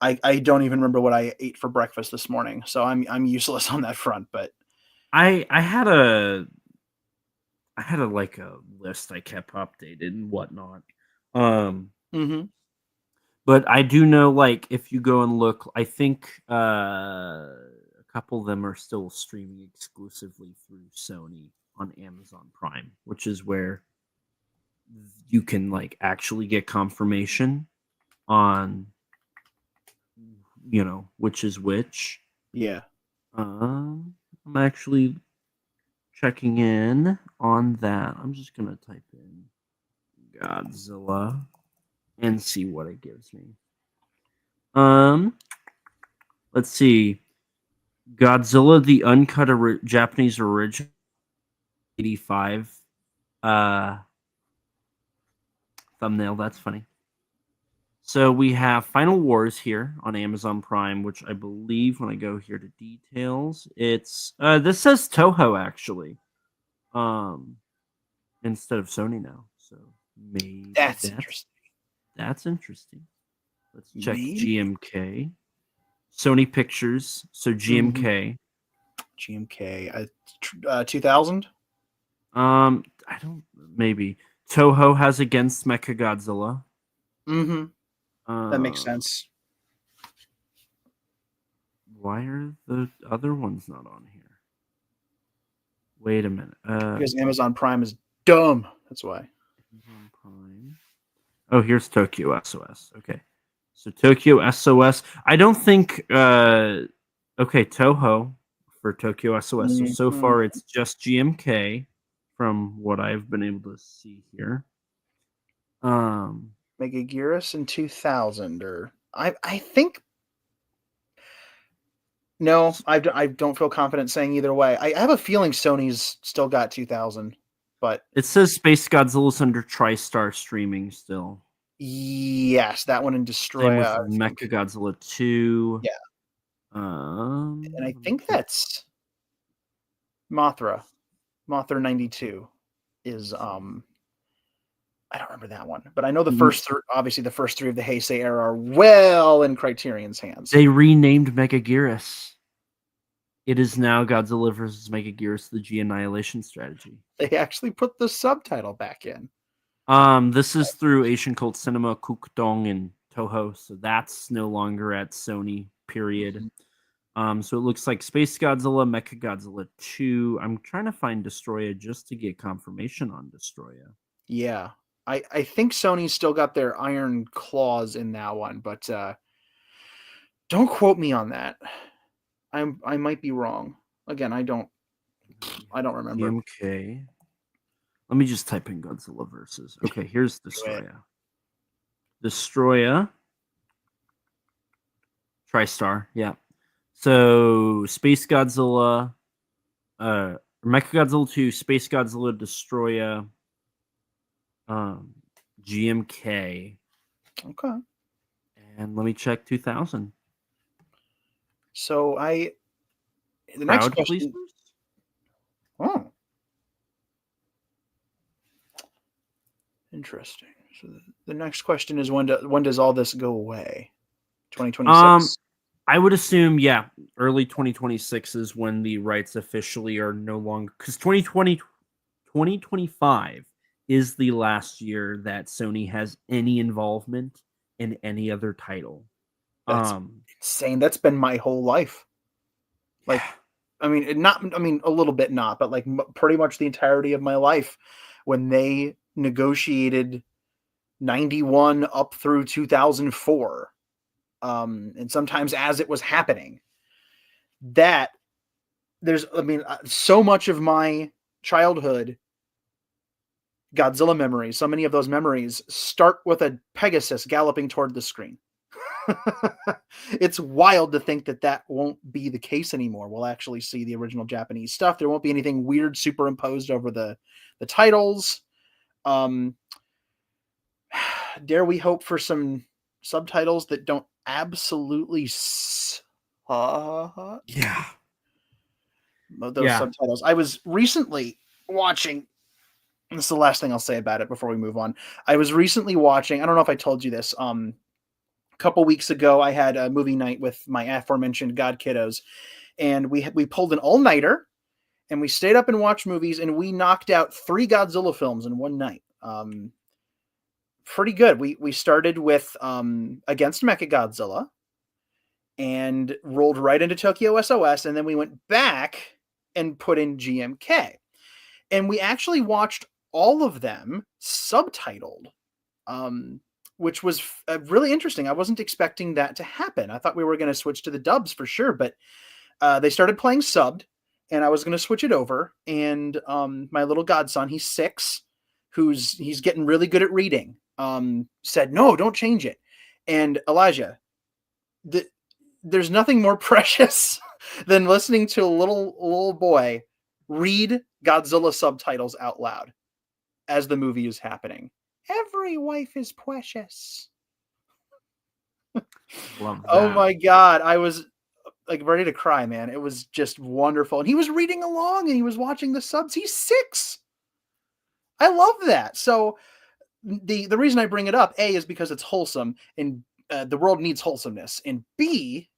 I don't even remember what I ate for breakfast this morning, so I'm useless on that front. But I had a like a list I kept updated and whatnot. But I do know, like, if you go and look, I think a couple of them are still streaming exclusively through Sony on Amazon Prime, which is where you can like actually get confirmation on, you know, which is which. Yeah. I'm actually checking in on that. I'm just gonna type in Godzilla and see what it gives me. Let's see. Godzilla the uncut Japanese original 85 thumbnail. That's funny. So we have Final Wars here on Amazon Prime, which I believe when I go here to details, it's this says Toho actually. Instead of Sony now. So maybe that's interesting. That's interesting. Let's check GMK. Sony Pictures. So GMK. GMK 2000? I don't maybe. Toho has Against Mechagodzilla. That makes sense. Why are the other ones not on here? Wait a minute. Because Amazon Prime is dumb. That's why. Amazon Prime. Oh, here's Tokyo SOS. Okay. So Tokyo SOS. I don't think okay, Toho for Tokyo SOS. So far it's just GMK from what I've been able to see here. Megaguirus in 2000 or I think no, I don't feel confident saying either way. I have a feeling Sony's still got 2000, but it says Space Godzilla's under TriStar streaming still. Yes, that one in Destroya. Mechagodzilla 2. Yeah. And I think that's Mothra. Mothra 92 is I don't remember that one, but I know the first obviously the first 3 of the Heisei era are well in Criterion's hands. They renamed Megaguirus. It is now Godzilla vs. Megaguirus, the G Annihilation Strategy. They actually put the subtitle back in. This is through Asian Cult Cinema, Kukdong, and Toho, so that's no longer at Sony, period. So it looks like Space Godzilla, Mechagodzilla 2. I'm trying to find Destroya just to get confirmation on Destroya. Yeah. I think Sony's still got their iron claws in that one, but don't quote me on that. I might be wrong. Again, I don't remember. GMK. Let me just type in Godzilla versus. Okay, here's Destroya. Destroya. TriStar, yeah. So Space Godzilla, Mechagodzilla 2, Space Godzilla, Destroya, GMK, Okay. And let me check 2000. So the next Crowd question. pleasers? Oh, interesting. So the next question is when does all this go away? 2026? I would assume, yeah, early 2026 is when the rights officially are no longer, because 2025 is the last year that Sony has any involvement in any other title. That's insane. That's been my whole life. Like, I mean, a little bit not, but like pretty much the entirety of my life when they negotiated 91 up through 2004. And sometimes as it was happening, that so much of my childhood Godzilla memories, so many of those memories start with a Pegasus galloping toward the screen. It's wild to think that won't be the case anymore. We'll actually see the original Japanese stuff. There won't be anything weird superimposed over the titles. Dare we hope for some subtitles that don't absolutely Yeah. those subtitles. I was recently watching, this is the last thing I'll say about it before we move on. I was recently watching, I don't know if I told you this, a couple weeks ago I had a movie night with my aforementioned God Kiddos, and we pulled an all-nighter and we stayed up and watched movies, and we knocked out 3 Godzilla films in one night. Pretty good. We started with Against Mechagodzilla and rolled right into Tokyo SOS, and then we went back and put in GMK. And we actually watched all of them subtitled, which was really interesting. I wasn't expecting that to happen. I thought we were going to switch to the dubs for sure, but they started playing subbed, and I was going to switch it over. And my little godson, he's 6, he's getting really good at reading, said, "No, don't change it." And Elijah, there's nothing more precious than listening to a little boy read Godzilla subtitles out loud as the movie is happening. Every wife is precious. Love that. Oh my God. I was like ready to cry, man. It was just wonderful. And he was reading along and he was watching the subs. He's 6. I love that. So the reason I bring it up, A, is because it's wholesome, and the world needs wholesomeness. And B,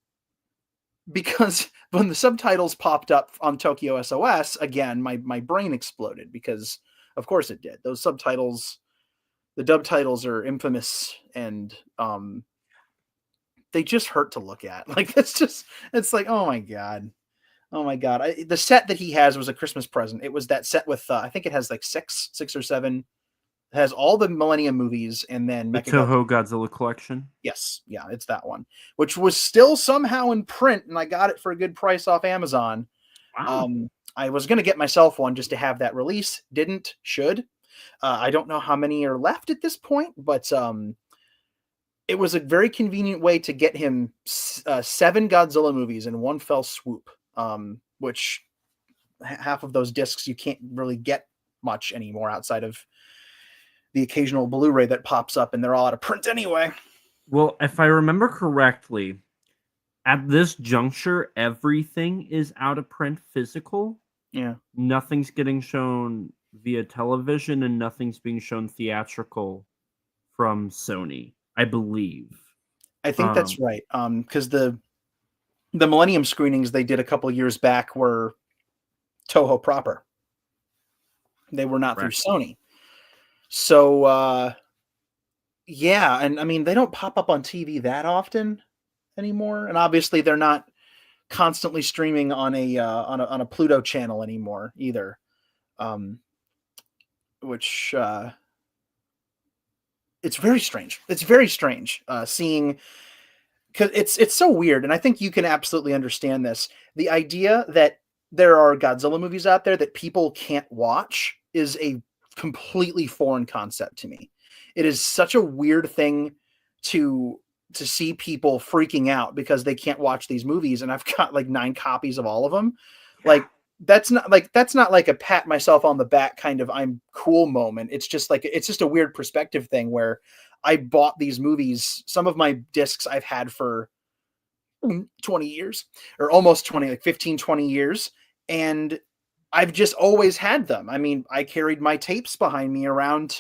because when the subtitles popped up on Tokyo SOS, again, my brain exploded, because of course it did. Those subtitles, the dub titles, are infamous, and they just hurt to look at. Like, it's like, oh my God. The set that he has was a Christmas present. It was that set with, I think it has like six or 7. It has all the Millennium movies, and then the Toho Godzilla collection. Yes, yeah, it's that one, which was still somehow in print, and I got it for a good price off Amazon. Wow. I was going to get myself one just to have that release. Didn't. Should. I don't know how many are left at this point, but it was a very convenient way to get him 7 Godzilla movies in one fell swoop, which half of those discs you can't really get much anymore outside of the occasional Blu-ray that pops up, and they're all out of print anyway. Well, if I remember correctly, at this juncture, everything is out of print physical. Yeah. Nothing's getting shown via television, and nothing's being shown theatrical from Sony, I believe. I think that's right. Because the Millennium screenings they did a couple years back were Toho proper. They were not through Sony. So, yeah, and I mean, they don't pop up on TV that often anymore, and obviously they're not constantly streaming on a Pluto channel anymore either, which it's very strange. It's very strange seeing, because it's so weird, and I think you can absolutely understand this. The idea that there are Godzilla movies out there that people can't watch is a completely foreign concept to me. It is such a weird thing to see people freaking out because they can't watch these movies, and I've got like 9 copies of all of them. Like, that's not like a pat myself on the back kind of I'm cool moment. It's just a weird perspective thing where I bought these movies. Some of my discs I've had for 20 years or almost 20, like 15, 20 years. And I've just always had them. I mean, I carried my tapes behind me around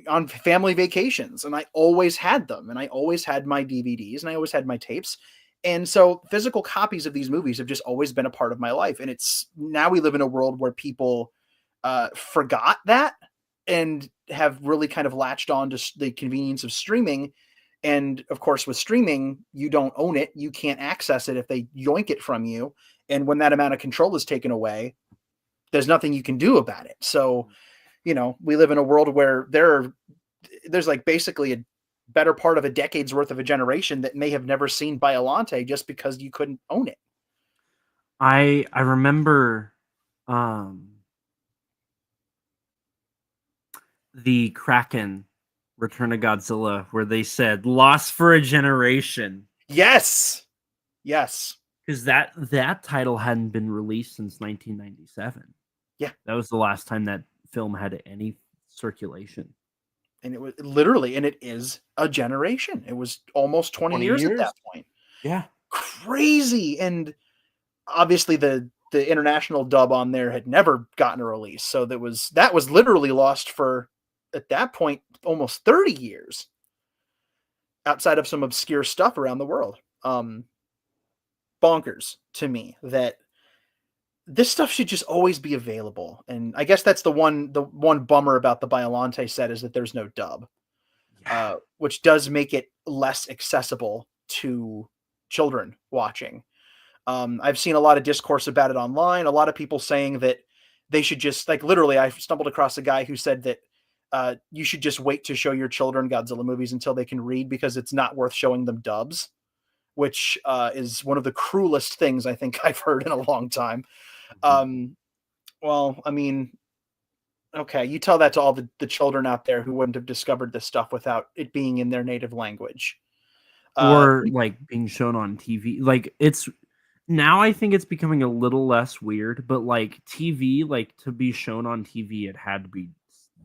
on family vacations, and I always had them, and I always had my DVDs, and I always had my tapes. And so physical copies of these movies have just always been a part of my life. And it's now we live in a world where people forgot that and have really kind of latched on to the convenience of streaming. And of course, with streaming, you don't own it. You can't access it if they yoink it from you. And when that amount of control is taken away, there's nothing you can do about it. So, we live in a world where there's like basically a better part of a decade's worth of a generation that may have never seen Biollante just because you couldn't own it. I remember the Kraken Return of Godzilla, where they said lost for a generation. Yes. Because that title hadn't been released since 1997. Yeah. That was the last time that film had any circulation. And it was literally, and it is a generation. It was almost 20 years at that point. Yeah. Crazy. And obviously the international dub on there had never gotten a release. So that was literally lost for, at that point, almost 30 years outside of some obscure stuff around the world. Bonkers to me that this stuff should just always be available. And I guess that's the one bummer about the Biollante set is that there's no dub, which does make it less accessible to children watching. I've seen a lot of discourse about it online. A lot of people saying that they should just, like, literally, I stumbled across a guy who said that you should just wait to show your children Godzilla movies until they can read, because it's not worth showing them dubs, which is one of the cruelest things I think I've heard in a long time. Well, I mean, okay, you tell that to all the children out there who wouldn't have discovered this stuff without it being in their native language. Or like being shown on TV. Like, it's now I think it's becoming a little less weird, but like TV, like to be shown on TV, it had to be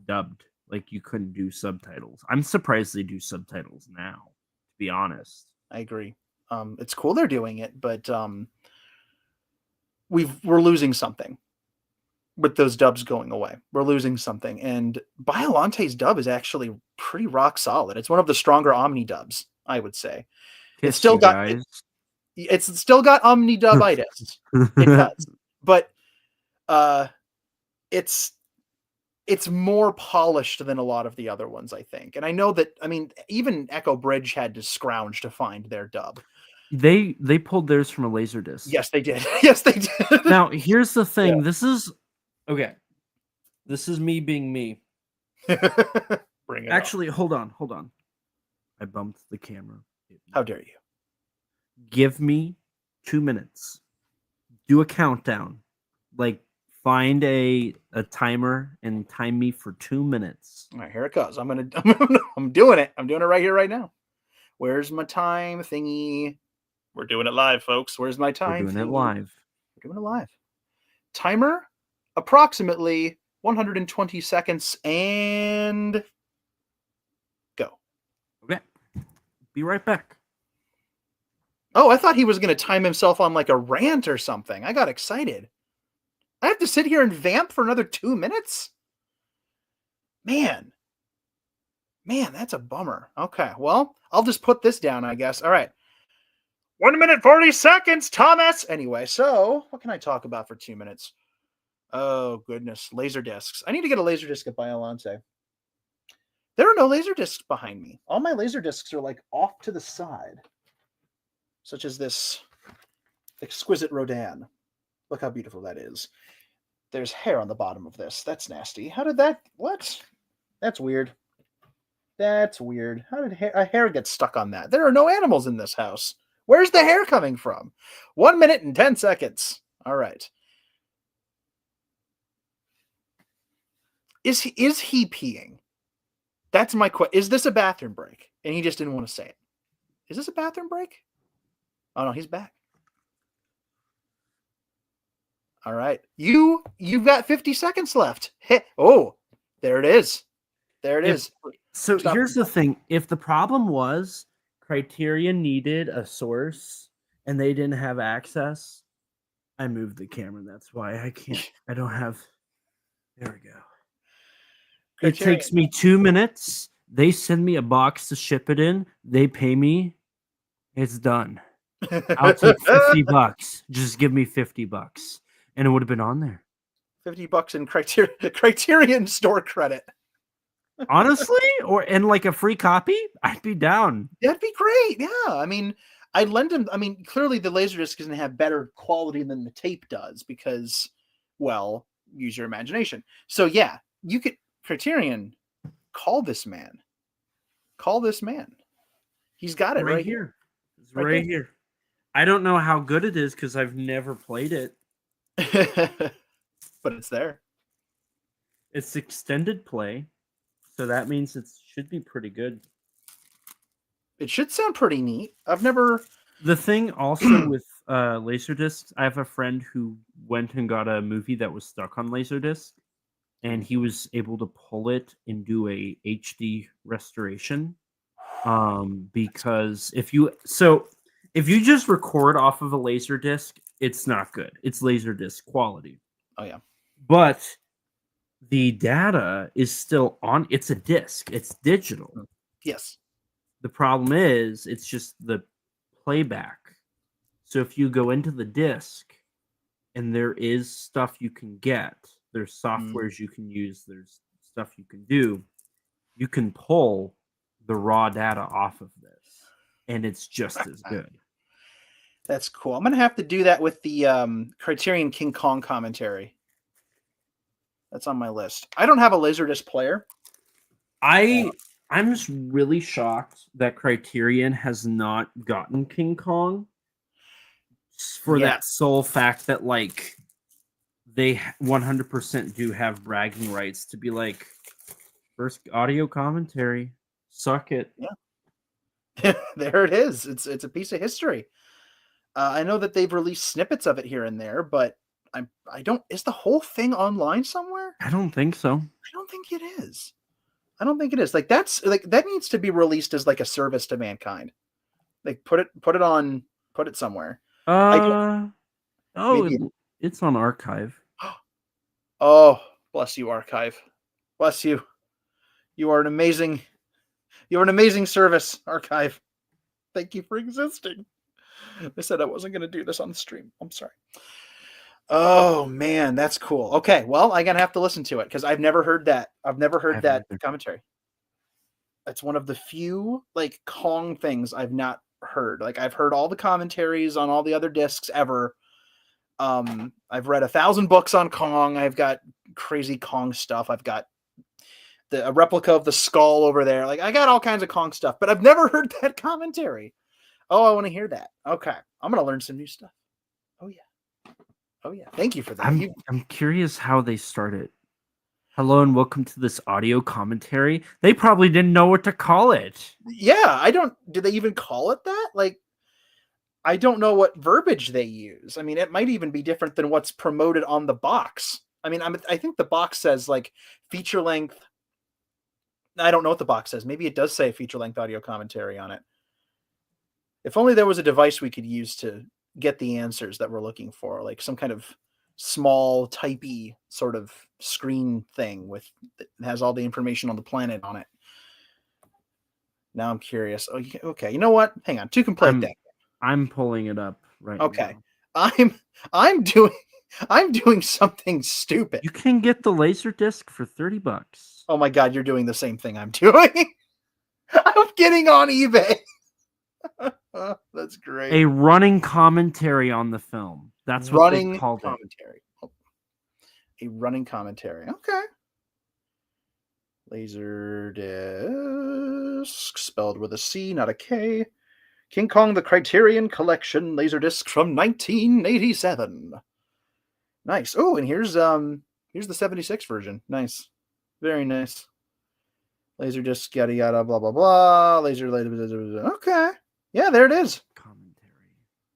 dubbed. Like, you couldn't do subtitles. I'm surprised they do subtitles now, to be honest. I agree. It's cool they're doing it, but we're losing something with those dubs going away. We're losing something, and Biollante's dub is actually pretty rock solid. It's one of the stronger Omni dubs, I would say. It's still got Omni dubitis. It does, but it's more polished than a lot of the other ones, I think. And I know that, I mean, even Echo Bridge had to scrounge to find their dub. They pulled theirs from a Laserdisc. Yes, they did. Yes, they did. Now, here's the thing. Yeah. This is okay. This is me being me. Bring it Actually, hold on. I bumped the camera. How dare you? Give me 2 minutes. Do a countdown. Like, find a timer and time me for 2 minutes. All right, here it goes. I'm doing it. I'm doing it right here, right now. Where's my time thingy? We're doing it live, folks. Where's my time? We're doing it live. We're doing it live. Timer, approximately 120 seconds, and go. Okay. Be right back. Oh, I thought he was going to time himself on like a rant or something. I got excited. I have to sit here and vamp for another 2 minutes? Man, that's a bummer. Okay, well, I'll just put this down, I guess. All right. 1 minute, 40 seconds, Thomas. Anyway, so what can I talk about for 2 minutes? Oh, goodness. Laser discs. I need to get a laser disc at Biollante. There are no laser discs behind me. All my laser discs are like off to the side, such as this exquisite Rodin. Look how beautiful that is. There's hair on the bottom of this. That's nasty. How did that... What? That's weird. That's weird. How did a hair get stuck on that? There are no animals in this house. Where's the hair coming from? 1 minute and 10 seconds. All right. Is he peeing? That's my question. Is this a bathroom break? And he just didn't want to say it. Is this a bathroom break? Oh, no, he's back. All right. You've got 50 seconds left. Oh, there it is. There it is. So Stop. here's the thing: if the problem was Criterion needed a source and they didn't have access, I moved the camera. That's why I can't. I don't have. There we go. It Criterion. takes me 2 minutes. They send me a box to ship it in. They pay me. It's done. I'll take $50. Just give me $50, and it would have been on there. $50 in Criterion store credit. Honestly, and like a free copy, I'd be down. That'd be great. Yeah, I mean, I'd lend him. I mean, clearly the Laserdisc is going to have better quality than the tape does because, well, use your imagination. So yeah, you could Criterion call this man. Call this man. He's got it right here. It's right here. I don't know how good it is because I've never played it. But it's there. It's extended play, so that means it should be pretty good. It should sound pretty neat. I've never... The thing also with Laserdiscs, I have a friend who went and got a movie that was stuck on Laserdisc, and he was able to pull it and do a HD restoration. Because if you just record off of a Laserdisc, it's not good. It's Laserdisc quality. Oh yeah. But the data is still on. It's a disc. It's digital. Yes. The problem is it's just the playback. So if you go into the disc and there is stuff you can get, there's softwares you can use, there's stuff you can do, you can pull the raw data off of this and it's just as good. That's cool. I'm going to have to do that with the Criterion King Kong commentary. That's on my list. I don't have a Laserdisc player. I'm just really shocked that Criterion has not gotten King Kong for that sole fact that like they 100% do have bragging rights to be like first audio commentary. Suck it. Yeah. There it is. It's a piece of history. I know that they've released snippets of it here and there, but I don't. Is the whole thing online somewhere? I don't think so. I don't think it is. I don't think it is. Like that needs to be released as like a service to mankind. Like put it somewhere. It's on archive. Oh, bless you, archive. Bless you. You are an amazing service, archive. Thank you for existing. I said I wasn't going to do this on the stream. I'm sorry. Oh man, that's cool. Okay, well, I'm gonna have to listen to it because I've never heard that. I've never heard that commentary. It's one of the few like Kong things I've not heard. Like I've heard all the commentaries on all the other discs ever. I've read 1,000 books on Kong. I've got crazy Kong stuff. I've got a replica of the skull over there. Like I got all kinds of Kong stuff, but I've never heard that commentary. Oh, I want to hear that. Okay, I'm gonna learn some new stuff. Oh yeah. Oh yeah, thank you for that. I'm curious how they started. Hello and welcome to this audio commentary. They probably didn't know what to call it. Yeah, do they even call it that? Like, I don't know what verbiage they use. I mean, it might even be different than what's promoted on the box. I mean, I think the box says like feature length. I don't know what the box says. Maybe it does say feature length audio commentary on it. If only there was a device we could use to get the answers that we're looking for, like some kind of small typey sort of screen thing that has all the information on the planet on it. Now I'm curious. Oh, okay. You know what? Hang on. Two can play that. I'm pulling it up right now. Okay. I'm doing something stupid. You can get the Laserdisc for $30. Oh my God, you're doing the same thing I'm doing. I'm getting on eBay. That's great. A running commentary on the film. That's what they called commentary. It. A running commentary. Okay. Laserdisc, spelled with a C, not a K. King Kong: The Criterion Collection Laserdisc from 1987. Nice. Oh, and here's the 76 version. Nice. Very nice. Laserdisc, yada yada, blah blah blah. Okay. Yeah, there it is. Commentary.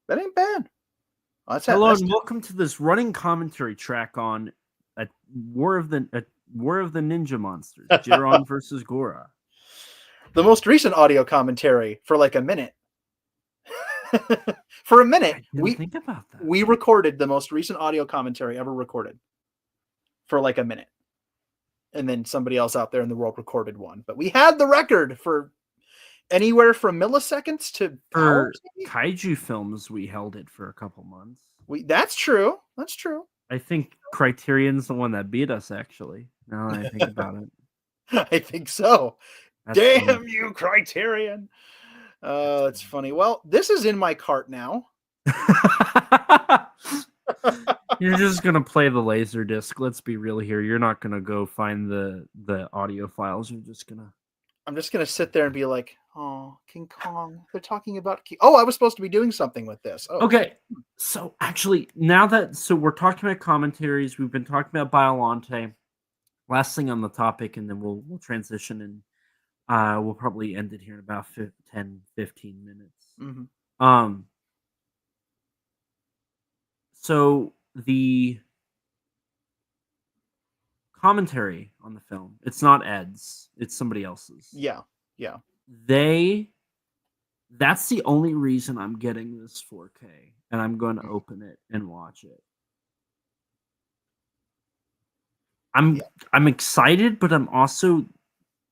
That ain't bad. Hello and welcome to this running commentary track on War of the Ninja Monsters, Jiron versus Gora. The most recent audio commentary for like a minute. For a minute, I didn't think about that. we recorded the most recent audio commentary ever recorded for like a minute. And then somebody else out there in the world recorded one. But we had the record for anywhere from milliseconds to hours. For kaiju films, we held it for a couple months. That's true. That's true. I think Criterion's the one that beat us, actually. Now that I think about it. I think so. That's Damn funny. you, Criterion. It's funny. Well, this is in my cart now. You're just gonna play the laser disc. Let's be real here. You're not gonna go find the audio files. You're just gonna. I'm just gonna sit there and be like, "Oh, King Kong." They're talking about King. Oh, I was supposed to be doing something with this. Oh. Okay, so actually, we're talking about commentaries. We've been talking about Biollante. Last thing on the topic, and then we'll transition, and we'll probably end it here in about 10, 15 minutes. Mm-hmm. So the commentary on the film, it's not Ed's, it's somebody else's. Yeah. That's the only reason I'm getting this 4K, and I'm going to open it and watch it. I'm excited, but I'm also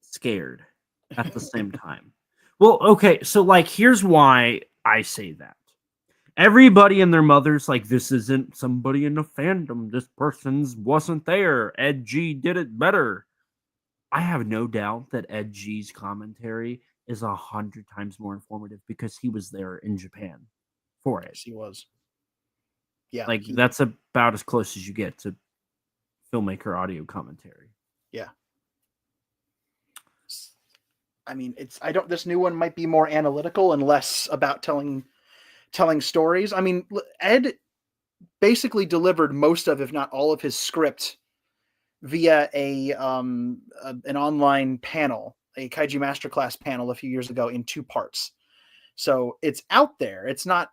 scared at the same time. Well, okay, so like here's why I say that. Everybody and their mother's like, this isn't somebody in the fandom. This person's wasn't there. Ed G did it better. I have no doubt that Ed G's commentary is 100 times more informative because he was there in Japan for it. Yes, he was. Yeah. Like that's about as close as you get to filmmaker audio commentary. Yeah. I mean, this new one might be more analytical and less about telling stories. I mean, Ed basically delivered most of, if not all of his script via an online panel, a Kaiju Masterclass panel a few years ago in 2 parts. So it's out there. It's not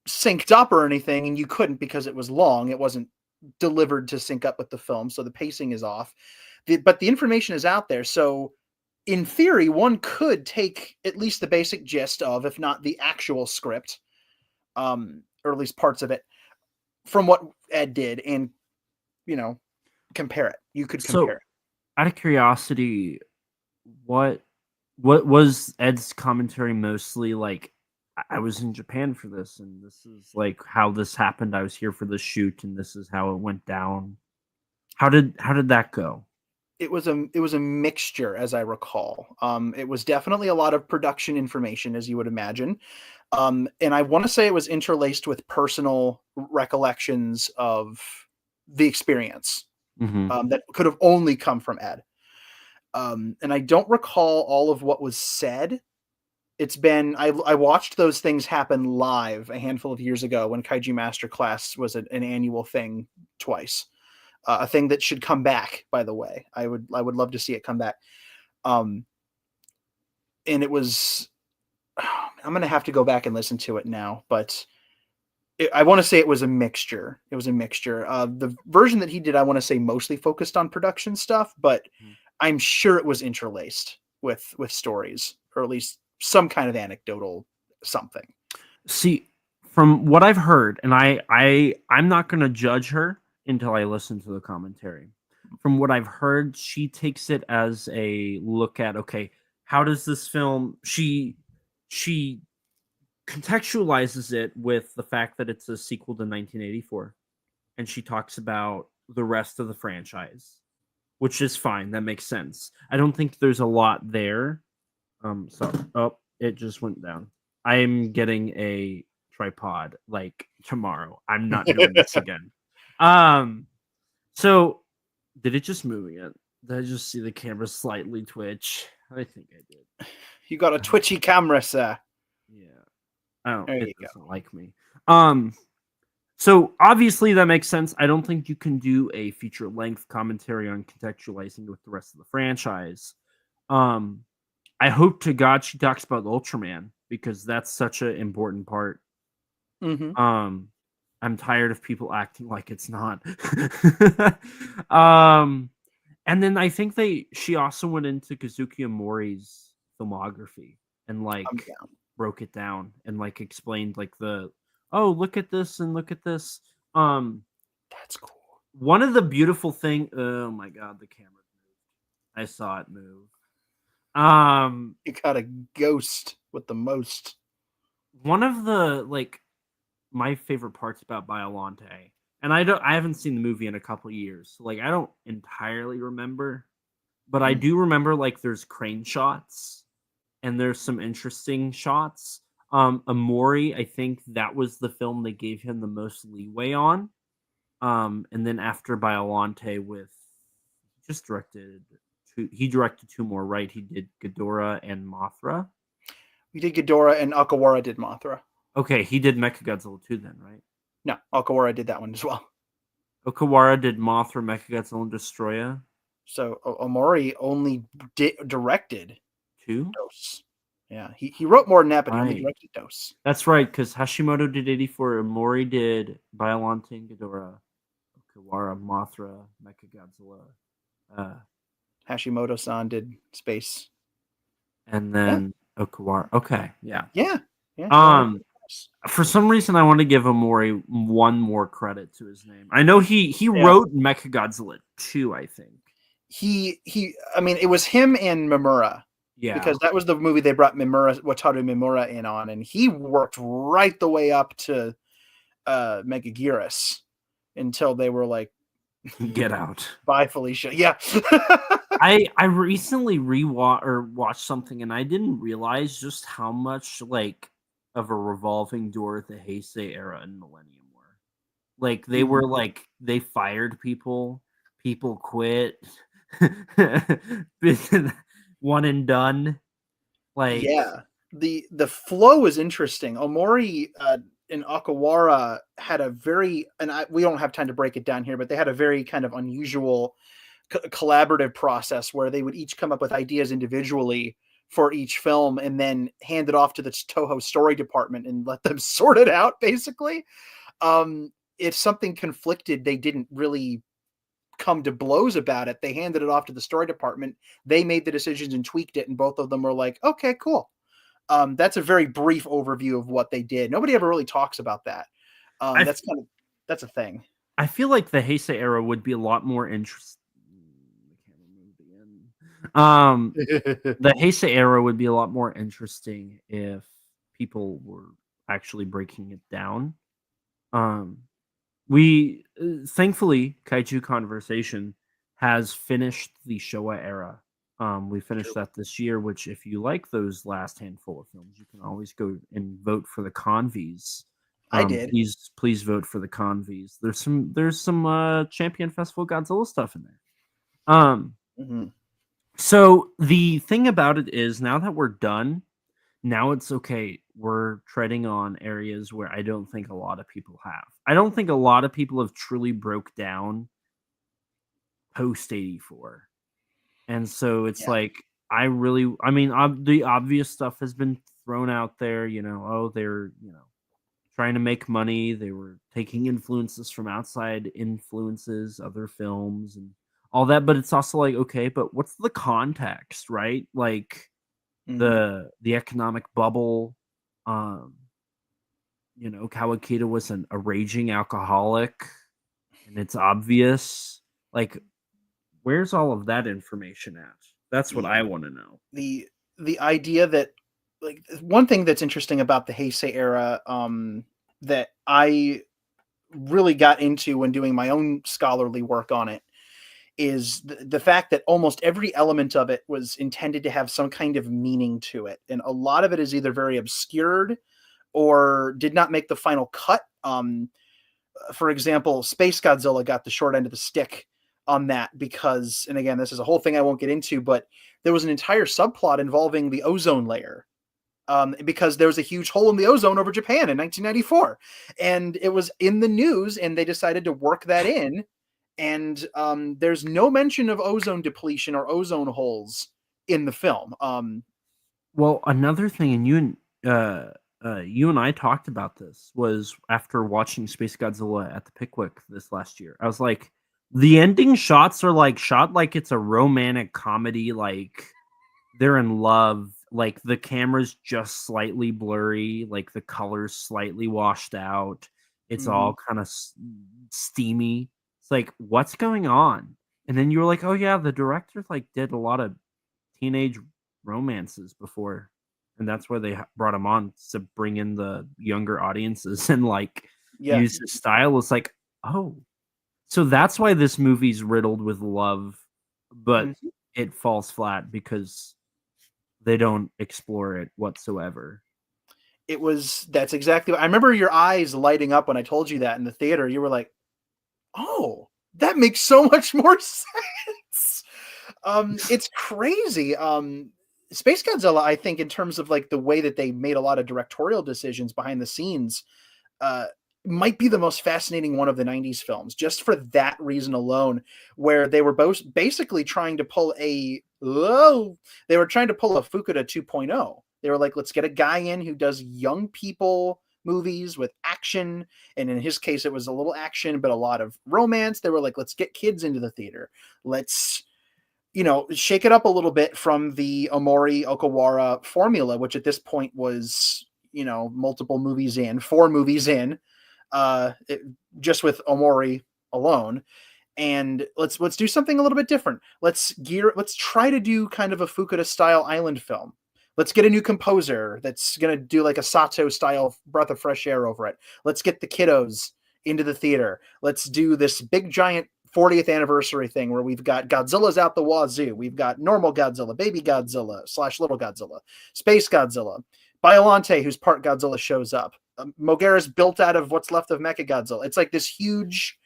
synced up or anything, and you couldn't because it was long. It wasn't delivered to sync up with the film, so the pacing is off. But the information is out there, so in theory, one could take at least the basic gist of, if not the actual script, or at least parts of it, from what Ed did, and compare it. You could compare it. Out of curiosity, what was Ed's commentary mostly like? I was in Japan for this, and this is like how this happened. I was here for the shoot, and this is how it went down. How did that go? It was a mixture, as I recall. It was definitely a lot of production information, as you would imagine. And I want to say it was interlaced with personal recollections of the experience that could have only come from Ed. And I don't recall all of what was said. It's been, I watched those things happen live a handful of years ago when Kaiju Masterclass was an annual thing twice. A thing that should come back, by the way. I would love to see it come back. And it was, I'm going to have to go back and listen to it now, but I want to say it was a mixture. It was a mixture. The version that he did, I want to say mostly focused on production stuff, but I'm sure it was interlaced with stories, or at least some kind of anecdotal something. See, from what I've heard, and I'm not going to judge her until I listen to the commentary. From what I've heard, she takes it as a look at, okay, how does this film, she contextualizes it with the fact that it's a sequel to 1984, and she talks about the rest of the franchise, which is fine. That makes sense. I don't think there's a lot there. It just went down. I'm getting a tripod like tomorrow. I'm not doing this again. So did it just move again? Did I just see the camera slightly twitch? I think I did. You got a twitchy camera, sir. Yeah. Oh, it doesn't go. like me. So obviously that makes sense. I don't think you can do a feature length commentary on contextualizing with the rest of the franchise. I hope to God she talks about Ultraman, because that's such an important part. I'm tired of people acting like it's not. And then I think she also went into Kazuki Omori's filmography and I'm like down. broke it down and like explained like oh, look at this and look at this. Um That's cool. One of the beautiful thing, oh my god, the camera moved. I saw it move. You got a ghost with the most. One of the like my favorite parts about Biolante, and I haven't seen the movie in a couple years, so like I don't entirely remember, but I do remember like there's crane shots and there's some interesting shots. Amori, I think that was the film they gave him the most leeway on. And then after Biolante with he directed two more, right? He did Ghidorah and Mothra. We did Ghidorah and Akawara did Mothra. Okay, he did Mechagodzilla too then, right? No, Akawara did that one as well. Okawara did Mothra, Mechagodzilla, and Destroya. So Omori only directed Two? Dose. Yeah, he wrote more than that, but he only Right. directed Dose. That's right, because Hashimoto did 84, Omori did Biolante and Ghidorah, Okawara, Mothra, Mechagodzilla, Hashimoto-san did Space. and then Okawara. Okay, yeah. Yeah. For some reason, I want to give Omori one more credit to his name. I know he wrote Mechagodzilla 2, I think. I mean, it was him and Mimura. Yeah. Because that was the movie they brought Wataru Mimura in on, and he worked right the way up to Megaguirus until they were like, get out. Bye, Felicia. Yeah. I recently watched something, and I didn't realize just how much like of a revolving door the Heisei era and Millennium were. Like they were like they fired people quit, one and done. Like yeah, the flow was interesting. Omori and Akawara had a very, and we don't have time to break it down here, but they had a very kind of unusual collaborative process where they would each come up with ideas individually for each film and then hand it off to the Toho story department and let them sort it out, basically. If something conflicted, they didn't really come to blows about it. They handed it off to the story department. They made the decisions and tweaked it, and both of them were like, okay, cool. That's a very brief overview of what they did. Nobody ever really talks about that. That's a thing. I feel like the Heisei era would be a lot more interesting. The Heisei era would be a lot more interesting if people were actually breaking it down. We thankfully Kaiju Conversation has finished the Showa era. We finished that this year, which if you like those last handful of films, you can always go and vote for the Convies. I did. Please vote for the Convies. There's some Champion Festival Godzilla stuff in there. So the thing about it is, now that we're done, now it's okay. We're treading on areas where I don't think a lot of people have. I don't think a lot of people have truly broke down post 84. And so it's like, the obvious stuff has been thrown out there, they're, trying to make money. They were taking influences from outside influences, other films and all that. But it's also like, okay, but what's the context, right? Like the economic bubble, Kawakita was a raging alcoholic, and it's obvious. Like, where's all of that information at? That's what I want to know. The idea that, like, one thing that's interesting about the Heisei era, that I really got into when doing my own scholarly work on it, is the fact that almost every element of it was intended to have some kind of meaning to it. And a lot of it is either very obscured or did not make the final cut. For example, Space Godzilla got the short end of the stick on that because, and again, this is a whole thing I won't get into, but there was an entire subplot involving the ozone layer. Because there was a huge hole in the ozone over Japan in 1994. And it was in the news, and they decided to work that in. And there's no mention of ozone depletion or ozone holes in the film. Well, another thing, and you and I talked about this, was after watching Space Godzilla at the Pickwick this last year. I was like, The ending shots are like shot like it's a romantic comedy, like they're in love, like the camera's just slightly blurry, like the colors slightly washed out. It's Mm-hmm. all kind of steamy. It's like, what's going on? And then you were like, oh yeah, the director like did a lot of teenage romances before, and that's why they brought him on to bring in the younger audiences and like Yeah. use his style. It's like, oh, so that's why this movie's riddled with love, but Mhm. it falls flat because they don't explore it whatsoever. That's exactly what I remember your eyes lighting up when I told you that in the theater. You were like, oh, that makes so much more sense. It's crazy. Space Godzilla, I think, in terms of like the way that they made a lot of directorial decisions behind the scenes, uh, might be the most fascinating one of the 90s films, just for that reason alone, where they were both basically trying to pull they were trying to pull a Fukuda 2.0. They were like, let's get a guy in who does young people movies with action. And in his case, it was a little action, but a lot of romance. They were like, let's get kids into the theater. Let's, shake it up a little bit from the Omori Okawara formula, which at this point was, multiple movies in, 4 movies in, just with Omori alone. And let's do something a little bit different. Let's try to do kind of a Fukuda style island film. Let's get a new composer that's going to do like a Sato style breath of fresh air over it. Let's get the kiddos into the theater. Let's do this big giant 40th anniversary thing where we've got Godzilla's out the wazoo. We've got normal Godzilla, baby Godzilla / little Godzilla, space Godzilla, Biollante, who's part Godzilla, shows up. Mogera's built out of what's left of Mechagodzilla. It's like this huge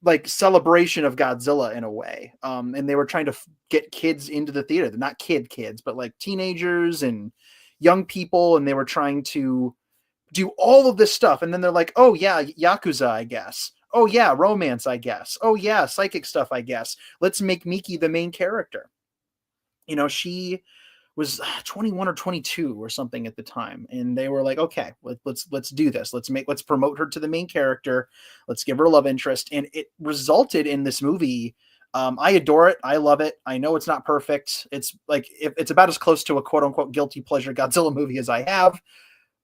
like celebration of Godzilla in a way. And they were trying to get kids into the theater. They're not kids, but like teenagers and young people. And they were trying to do all of this stuff. And then they're like, oh yeah, Yakuza, I guess. Oh yeah, romance, I guess. Oh yeah, psychic stuff, I guess. Let's make Miki the main character. She was 21 or 22 or something at the time, and they were like, okay, let's do this. Let's promote her to the main character. Let's give her a love interest, and it resulted in this movie. I adore it. I love it. I know it's not perfect. It's like it's about as close to a quote unquote guilty pleasure Godzilla movie as I have,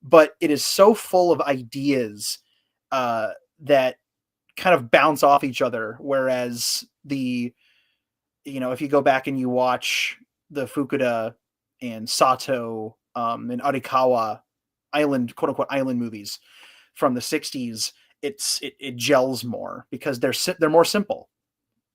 but it is so full of ideas that kind of bounce off each other. Whereas if you go back and you watch the Fukuda and Sato and Arikawa island, quote unquote, island movies from the 60s, it gels more because they're more simple.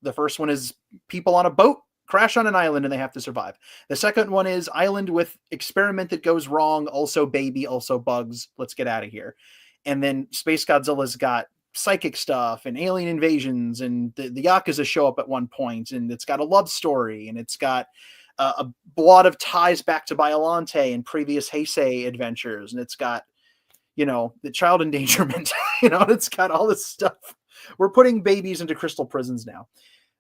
The first one is people on a boat crash on an island and they have to survive. The second one is island with experiment that goes wrong, also baby, also bugs. Let's get out of here. And then Space Godzilla's got psychic stuff and alien invasions, and the Yakuza show up at one point, and it's got a love story, and it's got a lot of ties back to Biollante and previous Heisei adventures, and it's got the child endangerment. It's got all this stuff. We're putting babies into crystal prisons now,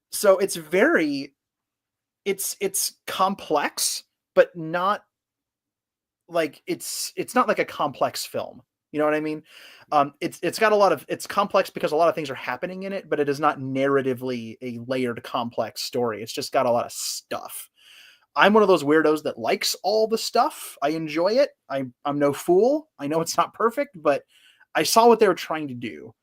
so it's complex, but not like it's not like a complex film. You know what I mean? It's got it's complex because a lot of things are happening in it, but it is not narratively a layered complex story. It's just got a lot of stuff. I'm one of those weirdos that likes all the stuff. I enjoy it. I'm no fool. I know it's not perfect, but I saw what they were trying to do.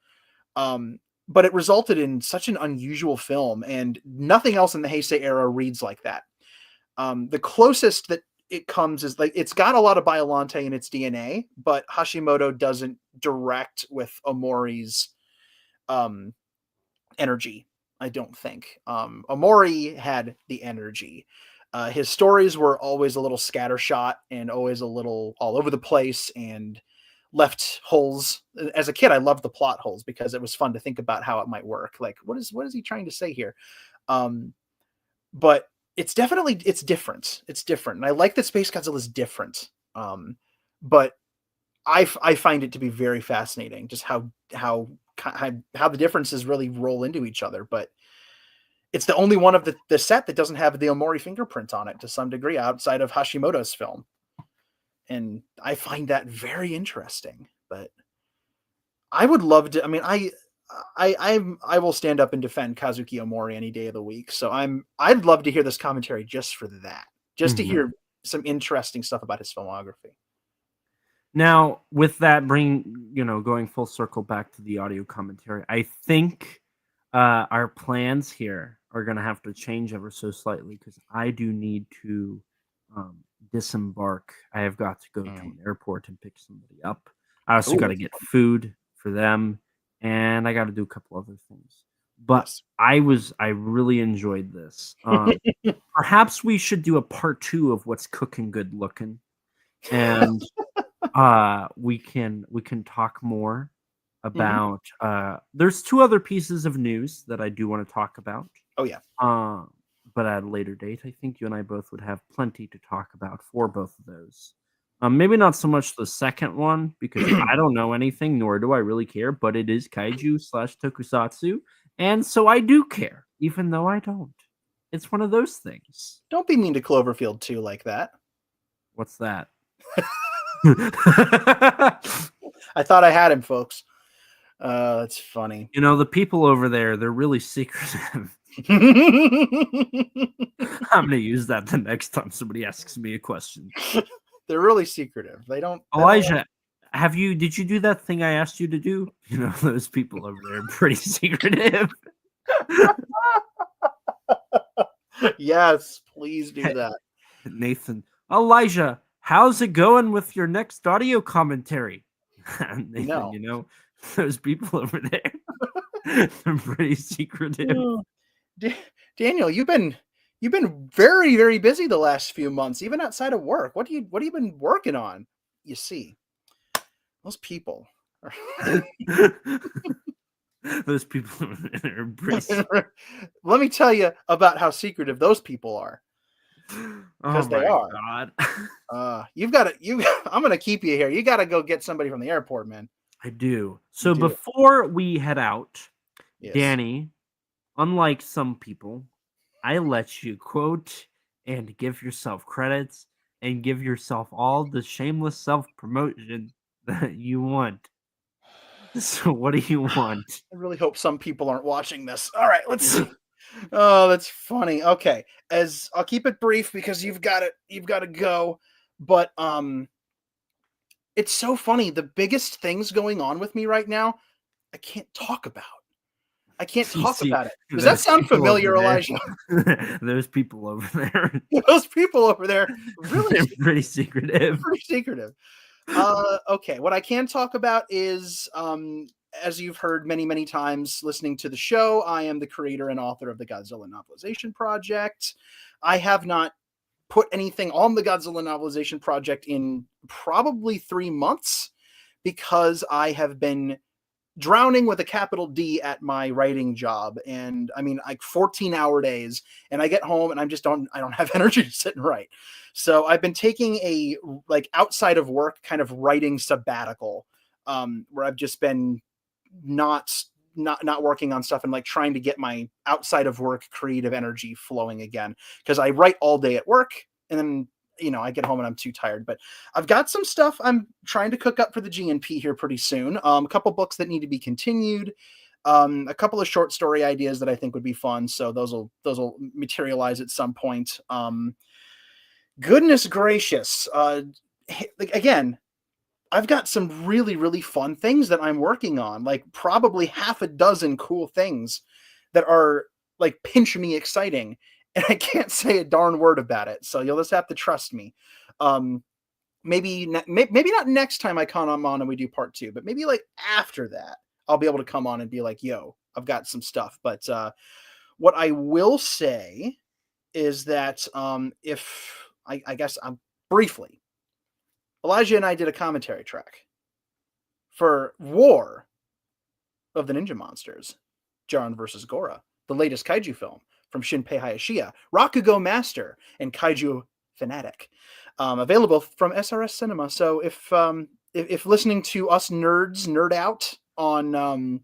But it resulted in such an unusual film, and nothing else in the Heisei era reads like that. The closest that it comes is like it's got a lot of Biollante in its DNA, but Hashimoto doesn't direct with Omori's energy. I don't think. Omori had the energy. His stories were always a little scattershot and always a little all over the place and left holes. As a kid, I loved the plot holes because it was fun to think about how it might work. Like, what is he trying to say here? But it's different. It's different. And I like that Space Godzilla is different. But I find it to be very fascinating just how the differences really roll into each other. But it's the only one of the set that doesn't have the Omori fingerprint on it to some degree outside of Hashimoto's film. And I find that very interesting. But I would love to, I will stand up and defend Kazuki Omori any day of the week. So I'd love to hear this commentary just for that, just to hear some interesting stuff about his filmography. Now, with that, going full circle back to the audio commentary, I think our plans here are going to have to change ever so slightly because I do need to disembark. I have got to go to an airport and pick somebody up. I also got to get food for them, and I got to do a couple other things. But yes. I really enjoyed this. Perhaps we should do a part 2 of what's cooking good looking, and we can talk more about. There's 2 other pieces of news that I do want to talk about. Oh yeah. But at a later date, I think you and I both would have plenty to talk about for both of those. Maybe not so much the second one because I don't know anything, nor do I really care. But it is kaiju / tokusatsu, and so I do care, even though I don't. It's one of those things. Don't be mean to Cloverfield 2 like that. What's that? I thought I had him, folks. That's funny. You know, the people over there, they're really secretive. I'm going to use that the next time somebody asks me a question. They're really secretive. They don't... Elijah, did you do that thing I asked you to do? You know, those people over there are pretty secretive. Yes, please do that. Nathan, Elijah, how's it going with your next audio commentary? Nathan, no. You know, those people over there, they're pretty secretive. Daniel, you've been very, very busy the last few months, even outside of work. What have you been working on? You see, those people. Those people are pretty. Let me tell you about how secretive those people are. Because they are. God. I'm gonna keep you here. You gotta go get somebody from the airport, man. I do. So before we head out, yes. Danny, unlike some people, I let you quote and give yourself credits and give yourself all the shameless self-promotion that you want. So what do you want? I really hope some people aren't watching this. All right, let's see. Oh, that's funny. Okay, as I'll keep it brief because you've got to go. But it's so funny. The biggest things going on with me right now, I can't talk about. I can't talk about it. Does that sound familiar, Elijah? Those people over there. Those people over there really pretty secretive. Pretty secretive. Okay, what I can talk about is, as you've heard many, many times listening to the show, I am the creator and author of the Godzilla Novelization Project. I have not put anything on the Godzilla Novelization Project in probably 3 months because I have been drowning with a capital D at my writing job. And I mean, like 14-hour days, and I get home and I don't have energy to sit and write. So I've been taking a outside of work kind of writing sabbatical, where I've just been not working on stuff and like trying to get my outside of work creative energy flowing again. Cause I write all day at work and then, I get home and I'm too tired, but I've got some stuff I'm trying to cook up for the GNP here pretty soon. A couple books that need to be continued, a couple of short story ideas that I think would be fun. So those will materialize at some point. Goodness gracious. Again, I've got some really, really fun things that I'm working on, like probably half a dozen cool things that are like pinch me exciting. And I can't say a darn word about it. So you'll just have to trust me. Maybe not next time I come on and we do part 2, but maybe like after that, I'll be able to come on and be like, yo, I've got some stuff. But what I will say is that if I guess briefly, Elijah and I did a commentary track for War of the Ninja Monsters, Jiren vs. Gora, the latest kaiju film from Shinpei Hayashiya, Rakugo Master, and Kaiju Fanatic, available from SRS Cinema. So if listening to us nerds nerd out on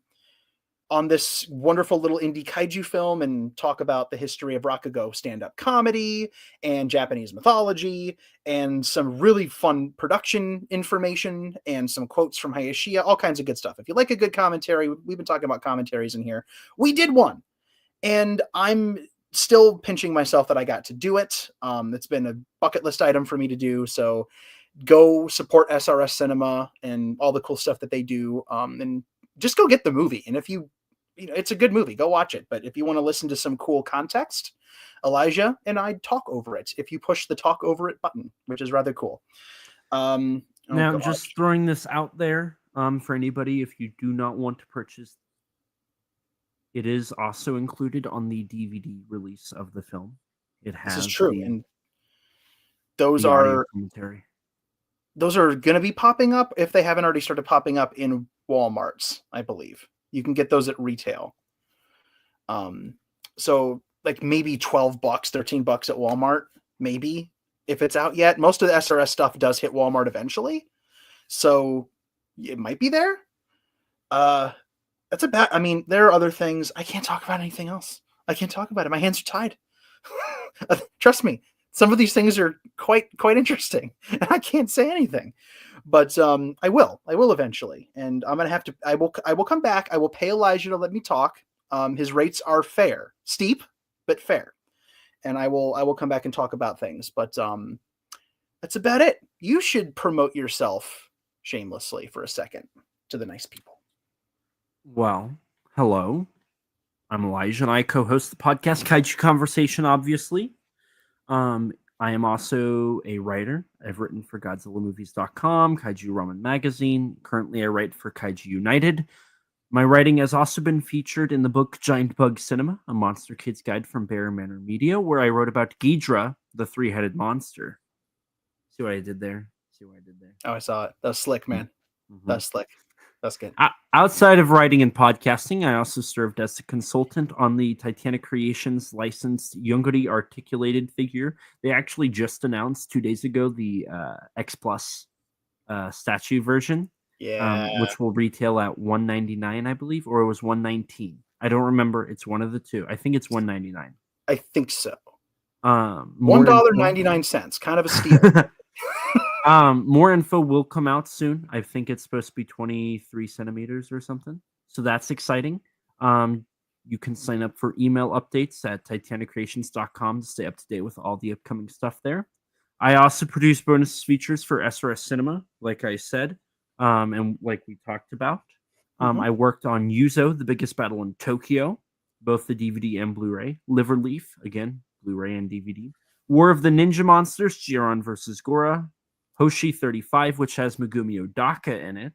on this wonderful little indie kaiju film and talk about the history of Rakugo stand-up comedy and Japanese mythology and some really fun production information and some quotes from Hayashiya, all kinds of good stuff. If you like a good commentary, we've been talking about commentaries in here. We did one, and I'm still pinching myself that I got to do it. It's been a bucket list item for me to do, so go support SRS Cinema and all the cool stuff that they do, and just go get the movie. And if it's a good movie, go watch it. But if you want to listen to some cool context, Elijah and I talk over it if you push the talk over it button, which is rather cool. Now, just throwing this out there for anybody, if you do not want to purchase, it is also included on the DVD release of the film. It has this is true, and those are commentary. Those are going to be popping up if they haven't already started popping up in Walmarts, I believe. You can get those at retail. So like maybe $12, $13 at Walmart, maybe, if it's out yet. Most of the SRS stuff does hit Walmart eventually, so it might be there. That's about, I mean, there are other things. I can't talk about anything else. I can't talk about it. My hands are tied. Trust me. Some of these things are quite interesting, and I can't say anything, but I will eventually, and I'm gonna have to. I will come back. I will pay Elijah to let me talk. His rates are fair, steep, but fair, and I will come back and talk about things. But that's about it. You should promote yourself shamelessly for a second to the nice people. Well, hello, I'm Elijah, and I co-host the podcast Kaiju Conversation. Obviously. I am also a writer. I've written for GODZILLAMovies.com, Kaiju Ramen Magazine. Currently, I write for Kaiju United. My writing has also been featured in the book Giant Bug Cinema, a Monster Kid's Guide from Bear Manor Media, where I wrote about Ghidra, the three-headed monster. See what I did there? Oh, I saw it. That was slick, man. Mm-hmm. That's slick. That's good. Outside of writing and podcasting, I also served as a consultant on the Titanic Creations licensed Yongori articulated figure. They actually just announced 2 days ago the X Plus statue version, which will retail at $199, I believe, or it was $119. I don't remember. It's one of the two. I think it's $199. I think so. $1.99, kind of a steal. More info will come out soon. I think it's supposed to be 23 centimeters or something. So that's exciting. You can sign up for email updates at titanicreations.com to stay up to date with all the upcoming stuff there. I also produce bonus features for SRS Cinema, like I said, and like we talked about. I worked on Yuzo, The Biggest Battle in Tokyo, both the DVD and Blu-ray. Liverleaf, again, Blu-ray and DVD. War of the Ninja Monsters, Jiron vs. Gora. Hoshi 35, which has Megumi Odaka in it.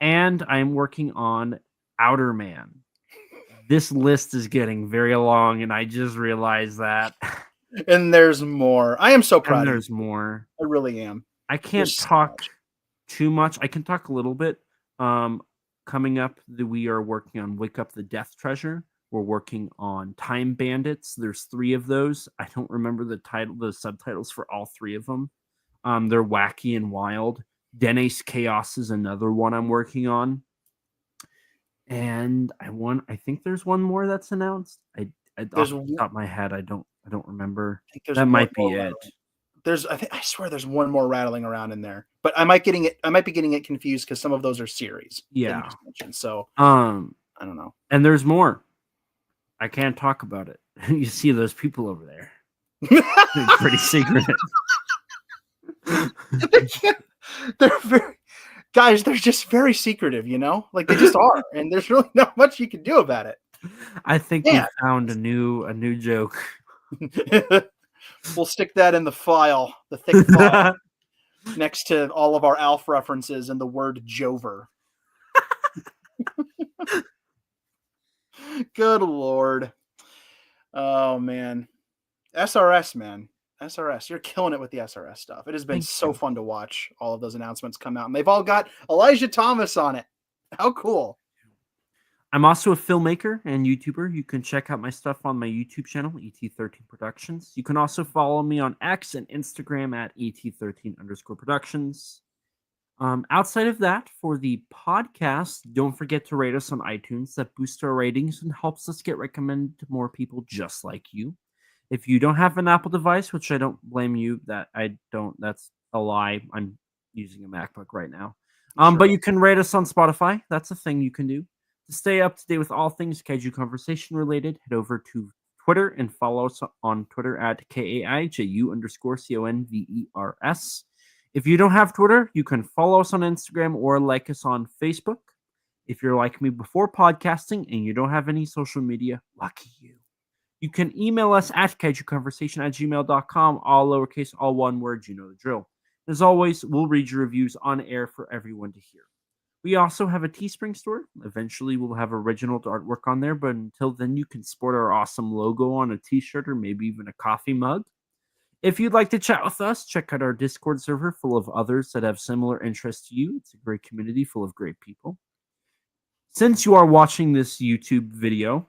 And I'm working on Outer Man. This list is getting very long, and I just realized that. And there's more. I am so proud and of there's you. more. I really am. I can't talk too much. I can talk a little bit. Coming up, we are working on Wake Up the Death Treasure. We're working on Time Bandits. There's 3 of those. I don't remember the subtitles for all 3 of them. They're wacky and wild. Dene's Chaos is another one I'm working on. And I think there's one more that's announced. Off the top of my head, I don't remember. That might be it. I swear there's one more rattling around in there. But I might be getting it confused because some of those are series. Yeah. So I don't know. And there's more. I can't talk about it. You see those people over there. They're pretty secretive. They're just very secretive, you know? Like they just are, and there's really not much you can do about it. I think we found a new joke. We'll stick that in the file, the thick file, next to all of our Alf references and the word Jover. Good Lord. Oh man. SRS, man. SRS, you're killing it with the SRS stuff. It has been so fun to watch all of those announcements come out, and they've all got Elijah Thomas on it. How cool. I'm also a filmmaker and YouTuber. You can check out my stuff on my YouTube channel, ET13 Productions. You can also follow me on X and Instagram at ET13_Productions. Outside of that, for the podcast, don't forget to rate us on iTunes. That boosts our ratings and helps us get recommended to more people just like you. If you don't have an Apple device, which I don't blame you, that's a lie. I'm using a MacBook right now. But you can rate us on Spotify. That's a thing you can do. To stay up to date with all things Kaiju Conversation related, head over to Twitter and follow us on Twitter at KAIJU_CONVERS. If you don't have Twitter, you can follow us on Instagram or like us on Facebook. If you're like me before podcasting and you don't have any social media, lucky you. You can email us at kaijuconversation@gmail.com, all lowercase, all one word, you know the drill. As always, we'll read your reviews on air for everyone to hear. We also have a Teespring store. Eventually, we'll have original artwork on there, but until then, you can sport our awesome logo on a t-shirt or maybe even a coffee mug. If you'd like to chat with us, check out our Discord server full of others that have similar interests to you. It's a great community full of great people. Since you are watching this YouTube video,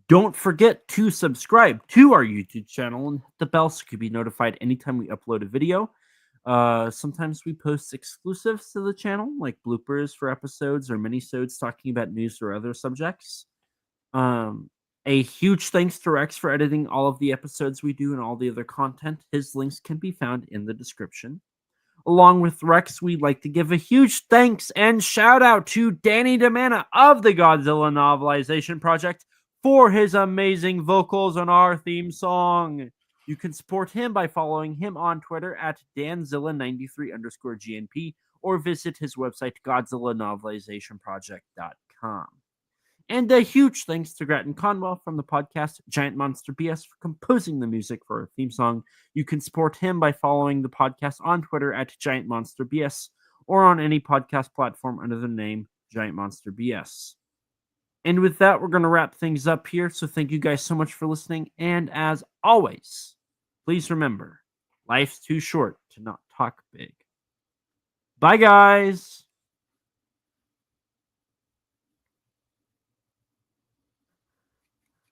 don't forget to subscribe to our YouTube channel and hit the bell so you can be notified anytime we upload a video. Sometimes we post exclusives to the channel, like bloopers for episodes or minisodes talking about news or other subjects. A huge thanks to Rex for editing all of the episodes we do and all the other content. His links can be found in the description. Along with Rex, we'd like to give a huge thanks and shout out to Danny DeManna of the Godzilla Novelization Project for his amazing vocals on our theme song. You can support him by following him on Twitter at danzilla93_GNP or visit his website, GodzillaNovelizationProject.com. And a huge thanks to Gratton Conwell from the podcast Giant Monster BS for composing the music for our theme song. You can support him by following the podcast on Twitter at Giant Monster BS or on any podcast platform under the name Giant Monster BS. And with that, we're going to wrap things up here. So thank you guys so much for listening. And as always, please remember, life's too short to not talk big. Bye, guys.